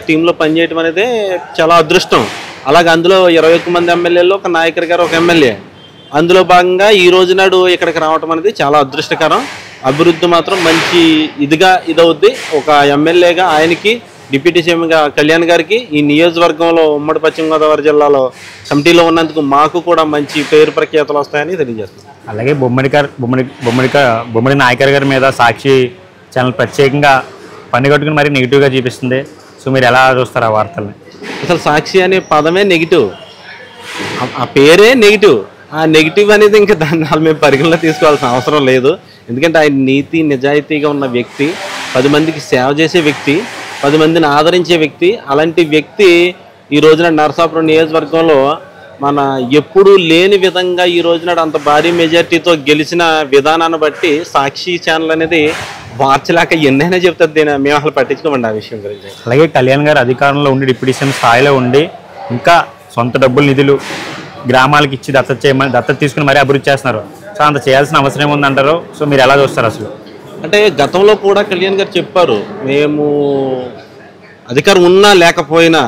టీంలో పనిచేయడం అనేది చాలా అదృష్టం. అలాగే అందులో 21 మంది ఎమ్మెల్యేలో ఒక నాయకర్ గారు ఒక ఎమ్మెల్యే. అందులో భాగంగా ఈ రోజు నాడు ఇక్కడికి రావటం అనేది చాలా అదృష్టకరం. అభివృద్ధి మాత్రం మంచి ఇదవుద్ది. ఒక ఎమ్మెల్యేగా ఆయనకి, డిప్యూటీ సీఎంగా కళ్యాణ్ గారికి, ఈ నియోజకవర్గంలో ఉమ్మడి పశ్చిమ గోదావరి జిల్లాలో కమిటీలో ఉన్నందుకు మాకు కూడా మంచి పేరు ప్రఖ్యాతలు వస్తాయని తెలియజేస్తున్నాం. అలాగే బొమ్మిడి నాయకర్ గారి మీద సాక్షి ఛానల్ ప్రత్యేకంగా పని కట్టుకుని మరీ నెగిటివ్గా చూపిస్తుంది. సో మీరు ఎలా చూస్తారు ఆ వార్తల్ని? అసలు సాక్షి అనే పదమే నెగిటివ్, ఆ పేరే నెగిటివ్. ఆ నెగిటివ్ అనేది ఇంకా దాన్ని మేము పరిగణలో తీసుకోవాల్సిన అవసరం లేదు. ఎందుకంటే ఆయన నీతి నిజాయితీగా ఉన్న వ్యక్తి, 10 మందికి సేవ చేసే వ్యక్తి, 10 మందిని ఆదరించే వ్యక్తి. అలాంటి వ్యక్తి ఈ రోజున నరసాపురం నియోజకవర్గంలో మన ఎప్పుడూ లేని విధంగా ఈ రోజున అంత భారీ మెజార్టీతో గెలిచిన విధానాన్ని బట్టి సాక్షి ఛానల్ అనేది మార్చలేక ఎన్నైనా చెప్తుంది. మేము అసలు పట్టించుకోమండి ఆ విషయం గురించి. అలాగే కళ్యాణ్ గారు అధికారంలో ఉండి డిప్యూటీ సీఎం స్థాయిలో ఉండి ఇంకా సొంత డబ్బులు నిధులు గ్రామాలకు ఇచ్చి దత్తత తీసుకుని మరీ అభివృద్ధి చేస్తున్నారు. సో అంత చేయాల్సిన అవసరం ఏముందంటారు? సో మీరు ఎలా చూస్తారు అసలు? అంటే గతంలో కూడా కళ్యాణ్ గారు చెప్పారు, మేము అధికారం ఉన్నా లేకపోయినా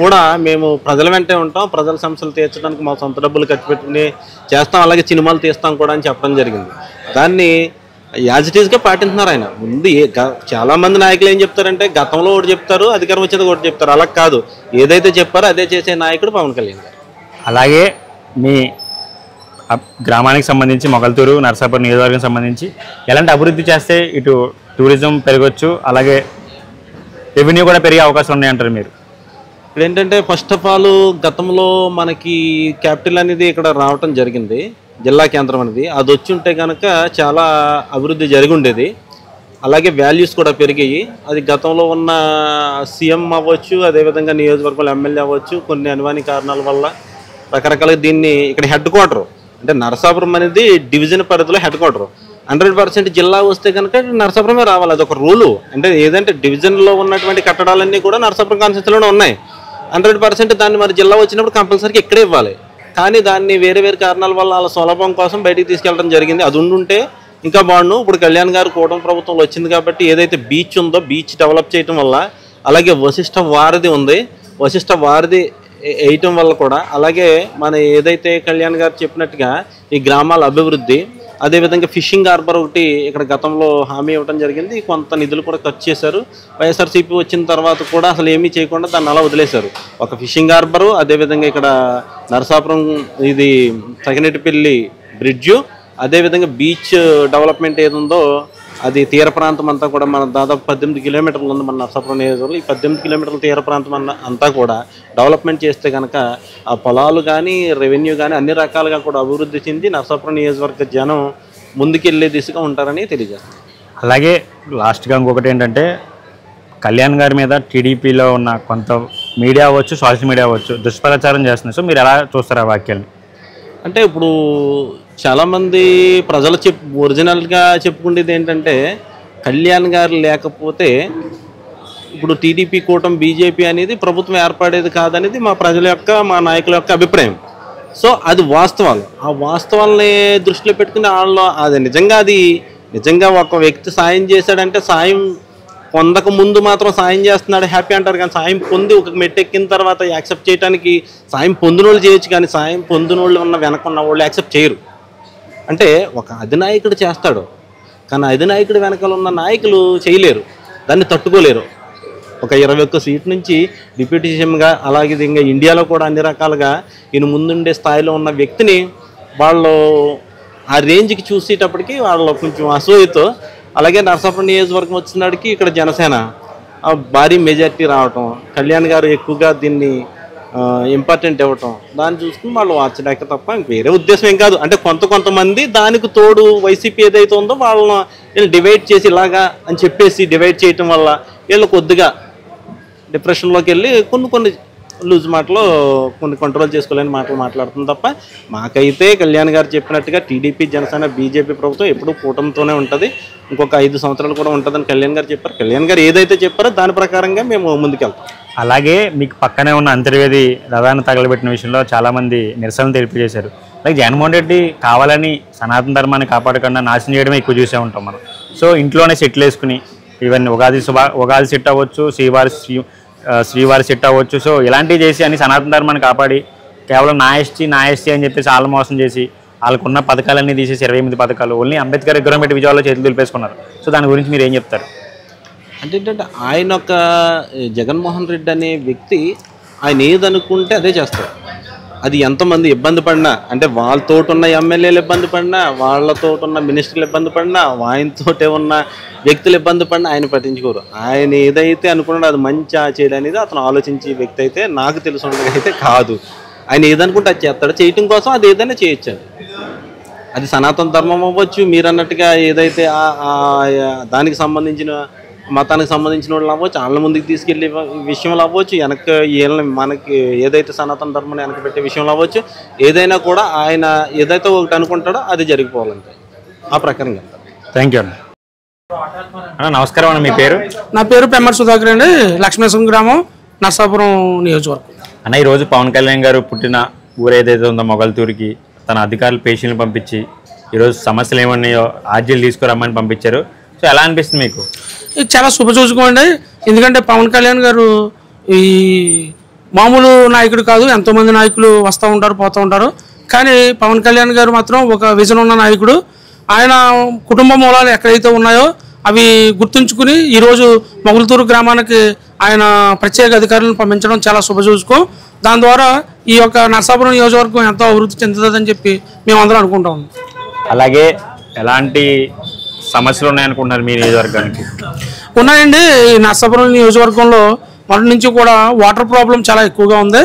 కూడా మేము ప్రజల వెంటే ఉంటాం, ప్రజల సమస్యలు తీర్చడానికి మా సొంత డబ్బులు ఖర్చు పెట్టుకుని చేస్తాం, అలాగే సినిమాలు తీస్తాం కూడా అని చెప్పడం జరిగింది. దాన్ని యాజ్ ఇట్ ఈస్గా పాటిస్తున్నారు ఆయన. ముందు చాలామంది నాయకులు ఏం చెప్తారంటే గతంలో ఒకటి చెప్తారు, అధికారం వచ్చేది ఒకటి చెప్తారు. అలా కాదు, ఏదైతే చెప్పారో అదే చేసే నాయకుడు పవన్ కళ్యాణ్ గారు. అలాగే మీ గ్రామానికి సంబంధించి మొగల్తూరు నరసాపురం నియోజకవర్గం సంబంధించి ఎలాంటి అభివృద్ధి చేస్తే ఇటు టూరిజం పెరగవచ్చు, అలాగే రెవెన్యూ కూడా పెరిగే అవకాశం ఉన్నాయంటారు మీరు? ఇక్కడ ఏంటంటే ఫస్ట్ ఆఫ్ ఆల్ గతంలో మనకి క్యాపిటల్ అనేది ఇక్కడ రావటం జరిగింది, జిల్లా కేంద్రం అనేది. అది వచ్చి ఉంటే కనుక చాలా అభివృద్ధి జరిగి ఉండేది. అలాగే వాల్యూస్ కూడా పెరిగాయి. అది గతంలో ఉన్న సీఎం అవ్వచ్చు, అదేవిధంగా నియోజకవర్గంలో ఎమ్మెల్యే అవ్వచ్చు, కొన్ని అనివార్య కారణాల వల్ల రకరకాలుగా దీన్ని ఇక్కడ హెడ్ క్వార్టర్ అంటే నరసాపురం అనేది డివిజన్ పరిధిలో హెడ్ క్వార్టర్. 100% జిల్లా వస్తే కనుక నరసాపురమే రావాలి, అదొక రూలు. అంటే ఏదంటే డివిజన్లో ఉన్నటువంటి కట్టడాలన్నీ కూడా నరసాపురం కాన్స్టిట్యూన్సీలోనే ఉన్నాయి. 100% దాన్ని మరి జిల్లా వచ్చినప్పుడు కంపల్సరీగా ఇక్కడే ఇవ్వాలి. కానీ దాన్ని వేరే వేరే కారణాల వల్ల వాళ్ళ సులభం కోసం బయటికి తీసుకెళ్ళడం జరిగింది. అది ఉండుంటే ఇంకా బాగుండు. ఇప్పుడు కళ్యాణ్ గారు కూటమి ప్రభుత్వంలో వచ్చింది కాబట్టి ఏదైతే బీచ్ ఉందో బీచ్ డెవలప్ చేయడం వల్ల, అలాగే వశిష్ఠ వారధి ఉంది, వశిష్ఠ వారధి వేయటం వల్ల కూడా, అలాగే మన ఏదైతే కళ్యాణ్ గారు చెప్పినట్టుగా ఈ గ్రామాల అభివృద్ధి, అదేవిధంగా ఫిషింగ్ హార్బర్ ఒకటి ఇక్కడ గతంలో హామీ ఇవ్వడం జరిగింది. కొంత నిధులు కూడా ఖర్చు చేశారు. వైఎస్ఆర్సీపీ వచ్చిన తర్వాత కూడా అసలు ఏమీ చేయకుండా దాన్ని అలా వదిలేశారు. ఒక ఫిషింగ్ హార్బరు, అదేవిధంగా ఇక్కడ నరసాపురం ఇది తగినెటిపల్లి బ్రిడ్జు, అదేవిధంగా బీచ్ డెవలప్మెంట్ ఏది ఉందో అది తీర ప్రాంతం అంతా కూడా మన దాదాపు 18 కిలోమీటర్లు ఉంది మన నరసాపురం నియోజకవర్గంలో. ఈ 18 కిలోమీటర్ల తీర ప్రాంతం అంతా కూడా డెవలప్మెంట్ చేస్తే కనుక ఆ పొలాలు కానీ రెవెన్యూ కానీ అన్ని రకాలుగా కూడా అభివృద్ధి చెంది నరసాపురం నియోజకవర్గ జనం ముందుకెళ్లే దిశగా ఉంటారని తెలియజేస్తారు. అలాగే లాస్ట్గా ఇంకొకటి ఏంటంటే కళ్యాణ్ గారి మీద టీడీపీలో ఉన్న కొంత మీడియా అవ్వచ్చు, సోషల్ మీడియా అవ్వచ్చు దుష్ప్రచారం చేస్తుంది. సో మీరు ఎలా చూస్తారు ఆ వాక్యాన్ని? అంటే ఇప్పుడు చాలామంది ప్రజలు ఒరిజినల్గా చెప్పుకునేది ఏంటంటే కళ్యాణ్ గారు లేకపోతే ఇప్పుడు టీడీపీ కూటమి బీజేపీ అనేది ప్రభుత్వం ఏర్పడేది కాదనేది మా ప్రజల యొక్క, మా నాయకుల యొక్క అభిప్రాయం. సో అది వాస్తవాలు. ఆ వాస్తవాలని దృష్టిలో పెట్టుకుని వాళ్ళు అది నిజంగా ఒక వ్యక్తి సాయం చేశాడంటే సాయం పొందక ముందు మాత్రం సాయం చేస్తున్నాడు హ్యాపీ అంటారు, కానీ సాయం పొంది ఒక మెట్టెక్కిన తర్వాత యాక్సెప్ట్ చేయడానికి సాయం పొందిన వాళ్ళు చేయొచ్చు, కానీ సాయం పొందిన వాళ్ళు ఉన్న వెనకున్న వాళ్ళు యాక్సెప్ట్ చేయరు. అంటే ఒక అధినాయకుడు చేస్తాడు, కానీ అధినాయకుడు వెనకాల ఉన్న నాయకులు చేయలేరు, దాన్ని తట్టుకోలేరు. ఒక 21 సీట్ నుంచి డిప్యూటీ సీఎంగా, అలాగే ఇంకా ఇండియాలో కూడా అన్ని రకాలుగా ఈయన ముందుండే స్థాయిలో ఉన్న వ్యక్తిని వాళ్ళు ఆ రేంజ్కి చూసేటప్పటికి వాళ్ళు కొంచెం అసూయతో, అలాగే నరసాపురం నియోజకవర్గం వచ్చినాడికి ఇక్కడ జనసేన భారీ మెజార్టీ రావటం, కళ్యాణ్ గారు ఎక్కువగా దీన్ని ఇంపార్టెంట్ ఇవ్వటం, దాన్ని చూసుకుని వాళ్ళు వార్చలేక తప్ప వేరే ఉద్దేశం ఏం కాదు. అంటే కొంతమంది దానికి తోడు వైసీపీ ఏదైతే ఉందో వాళ్ళని వీళ్ళు డివైడ్ చేసి ఇలాగా అని చెప్పేసి డివైడ్ చేయటం వల్ల వీళ్ళు కొద్దిగా డిప్రెషన్లోకి వెళ్ళి కొన్ని లూజ్ మాటలు కొన్ని కంట్రోల్ చేసుకోలేని మాటలు మాట్లాడుతుంది తప్ప మాకైతే కళ్యాణ్ గారు చెప్పినట్టుగా టీడీపీ జనసేన బీజేపీ ప్రభుత్వం ఎప్పుడూ కూటమితోనే ఉంటుంది, ఇంకొక 5 సంవత్సరాలు కూడా ఉంటుందని కళ్యాణ్ గారు చెప్పారు. కళ్యాణ్ గారు ఏదైతే చెప్పారో దాని ప్రకారంగా మేము ముందుకెళ్తాం. అలాగే మీకు పక్కనే ఉన్న అంతర్వేది రథాన్ని తగలబెట్టిన విషయంలో చాలామంది నిరసన తెలియజేశారు. అలాగే జగన్మోహన్ రెడ్డి కావాలని సనాతన ధర్మాన్ని కాపాడకుండా నాశనం చేయడమే ఎక్కువ చూసే ఉంటాం మనం. సో ఇంట్లోనే సెట్లు వేసుకుని ఈవెన్ ఉగాది సెట్ అవ్వచ్చు, శ్రీవారి సెట్ అవ్వచ్చు. సో ఇలాంటివి చేసి అని సనాతన ధర్మాన్ని కాపాడి కేవలం నా ఎస్టీ అని చెప్పేసి వాళ్ళు మోసం చేసి వాళ్ళకున్న పథకాలన్నీ తీసేసి 28 పథకాలు ఓన్లీ అంబేద్కర్ విగ్రహం పెట్టి విజయవాడలో చేతులు దులిపేసుకున్నారు. సో దాని గురించి మీరు ఏం చెప్తారు? అంటే ఆయన ఒక జగన్మోహన్ రెడ్డి అనే వ్యక్తి ఆయన ఏదనుకుంటే అదే చేస్తారు. అది ఎంతమంది ఇబ్బంది పడినా, అంటే వాళ్ళతో ఉన్న ఎమ్మెల్యేలు ఇబ్బంది పడినా, వాళ్ళతో ఉన్న మినిస్టర్లు ఇబ్బంది పడినా, ఆయనతోటే ఉన్న వ్యక్తులు ఇబ్బంది పడినా ఆయన పట్టించుకోరు. ఆయన ఏదైతే అనుకున్నాడో అది మంచి చేయడం అనేది అతను ఆలోచించే వ్యక్తి అయితే నాకు తెలుసున్నదైతే కాదు. ఆయన ఏదనుకుంటే అది చేస్తాడు, చేయటం కోసం అది ఏదైనా చేయొచ్చాడు. అది సనాతన ధర్మం అవ్వచ్చు, మీరు అన్నట్టుగా ఏదైతే దానికి సంబంధించిన మతానికి సంబంధించిన వాళ్ళు అవ్వచ్చు, వాళ్ళ ముందుకు తీసుకెళ్లే విషయంలో అవ్వచ్చు, వీళ్ళని మనకి ఏదైతే సనాతన ధర్మాన్ని వెనక పెట్టే విషయంలో అవ్వచ్చు, ఏదైనా కూడా ఆయన ఏదైతే ఒకటి అనుకుంటాడో అది జరిగిపోవాలంటే ఆ ప్రకారంగా. థ్యాంక్ యూ అన్న. నమస్కారం అన్న, మీ పేరు? నా పేరు పెమ్మర్ సుధాకర్ అండి, లక్ష్మీసం గ్రామం, నర్సాపురం నియోజకవర్గం. అన్న, ఈరోజు పవన్ కళ్యాణ్ గారు పుట్టిన ఊరు ఏదైతే ఉందో మొగల్తూరుకి తన అధికారులు పేషెంట్లు పంపించి ఈరోజు సమస్యలు ఏమన్నాయో ఆర్జీలు తీసుకురమ్మని పంపించారు. సో ఎలా అనిపిస్తుంది మీకు? ఇది చాలా శుభసూచకండి. ఎందుకంటే పవన్ కళ్యాణ్ గారు ఈ మామూలు నాయకుడు కాదు, ఎంతోమంది నాయకులు వస్తూ ఉంటారు పోతూ ఉంటారు. కానీ పవన్ కళ్యాణ్ గారు మాత్రం ఒక విజన్ ఉన్న నాయకుడు. ఆయన కుటుంబ మూలాలు ఎక్కడైతే ఉన్నాయో అవి గుర్తుంచుకుని ఈరోజు మొగల్తూరు గ్రామానికి ఆయన ప్రత్యేక అధికారులను పంపించడం చాలా శుభసూచకం. దాని ద్వారా ఈ యొక్క నర్సాపురం నియోజకవర్గం ఎంతో అభివృద్ధి చెందుతుందని చెప్పి మేమందరం అనుకుంటాం. అలాగే ఎలాంటి సమస్యలు ఉన్నాయనుకుంటున్నారు మీ నియోజకవర్గానికి? ఉన్నాయండి. ఈ నర్సాపురం నియోజకవర్గంలో మొదటి నుంచి కూడా వాటర్ ప్రాబ్లం చాలా ఎక్కువగా ఉంది.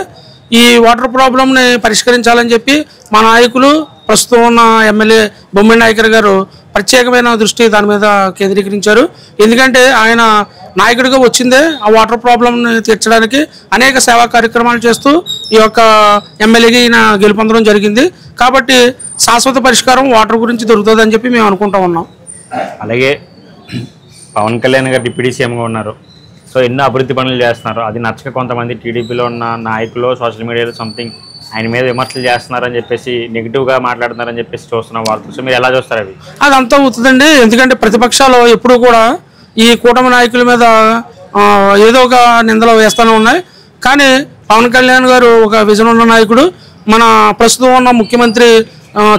ఈ వాటర్ ప్రాబ్లంని పరిష్కరించాలని చెప్పి మా నాయకులు, ప్రస్తుతం ఉన్న ఎమ్మెల్యే బొమ్మిడి నాయకర్ గారు ప్రత్యేకమైన దృష్టి దాని మీద కేంద్రీకరించారు. ఎందుకంటే ఆయన నాయకుడిగా వచ్చిందే ఆ వాటర్ ప్రాబ్లంని తీర్చడానికి అనేక సేవా కార్యక్రమాలు చేస్తూ ఈ యొక్క ఎమ్మెల్యేగా ఈయన గెలుపొందడం జరిగింది. కాబట్టి శాశ్వత పరిష్కారం వాటర్ గురించి దొరుకుతుందని చెప్పి మేము అనుకుంటా ఉన్నాం. అలాగే పవన్ కళ్యాణ్ గారు డిప్యూటీ సీఎంగా ఉన్నారు. సో ఎన్నో అభివృద్ధి పనులు చేస్తున్నారు. అది నచ్చక కొంతమంది టీడీపీలో ఉన్న నాయకులు సోషల్ మీడియాలో సంథింగ్ ఆయన మీద విమర్శలు చేస్తున్నారని చెప్పేసి నెగిటివ్గా మాట్లాడుతున్నారని చెప్పేసి చూస్తున్నాం వాళ్ళు. సో మీరు ఎలా చూస్తారు అవి? అదంతా అవుతుందండి. ఎందుకంటే ప్రతిపక్షాలు ఎప్పుడూ కూడా ఈ కూటమి నాయకుల మీద ఏదో ఒక నిందలు వేస్తూనే ఉన్నాయి. కానీ పవన్ కళ్యాణ్ గారు ఒక విజన్ ఉన్న నాయకుడు. మన ప్రస్తుతం ఉన్న ముఖ్యమంత్రి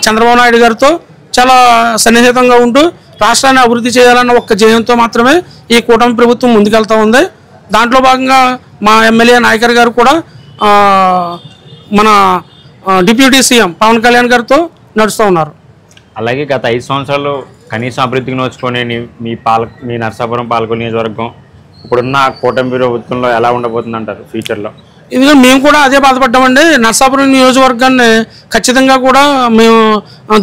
చంద్రబాబు నాయుడు గారితో చాలా సన్నిహితంగా ఉంటూ రాష్ట్రాన్ని అభివృద్ధి చేయాలన్న ఒక్క ధ్యేయంతో మాత్రమే ఈ కూటమి ప్రభుత్వం ముందుకెళ్తూ ఉంది. దాంట్లో భాగంగా మా ఎమ్మెల్యే నాయకర్ గారు కూడా మన డిప్యూటీ సీఎం పవన్ కళ్యాణ్ గారితో నడుస్తూ ఉన్నారు. అలాగే గత 5 సంవత్సరాలు కనీసం అభివృద్ధికి నోచుకొని మీ నర్సాపురం పాలకొల్లు నియోజకవర్గం ఇప్పుడున్న కూటమి ప్రభుత్వంలో ఎలా ఉండబోతుంది అంటారు ఫ్యూచర్లో? ఎందుకంటే మేము కూడా అదే బాధపడ్డామండి. నర్సాపురం నియోజకవర్గాన్ని ఖచ్చితంగా కూడా మేము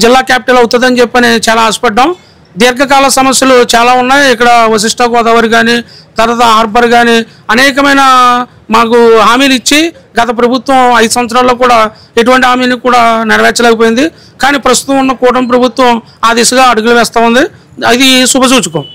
జిల్లా క్యాపిటల్ అవుతుందని చెప్పని చాలా ఆశపడ్డాం. దీర్ఘకాల సమస్యలు చాలా ఉన్నాయి ఇక్కడ. వశిష్ఠ గోదావరి కానీ, తర్వాత హార్బర్ కానీ అనేకమైన మాకు హామీలు ఇచ్చి గత ప్రభుత్వం 5 సంవత్సరాల్లో కూడా ఎటువంటి హామీని కూడా నెరవేర్చలేకపోయింది. కానీ ప్రస్తుతం ఉన్న కూటమి ప్రభుత్వం ఆ దిశగా అడుగులు వేస్తూ ఉంది. అది శుభసూచకం.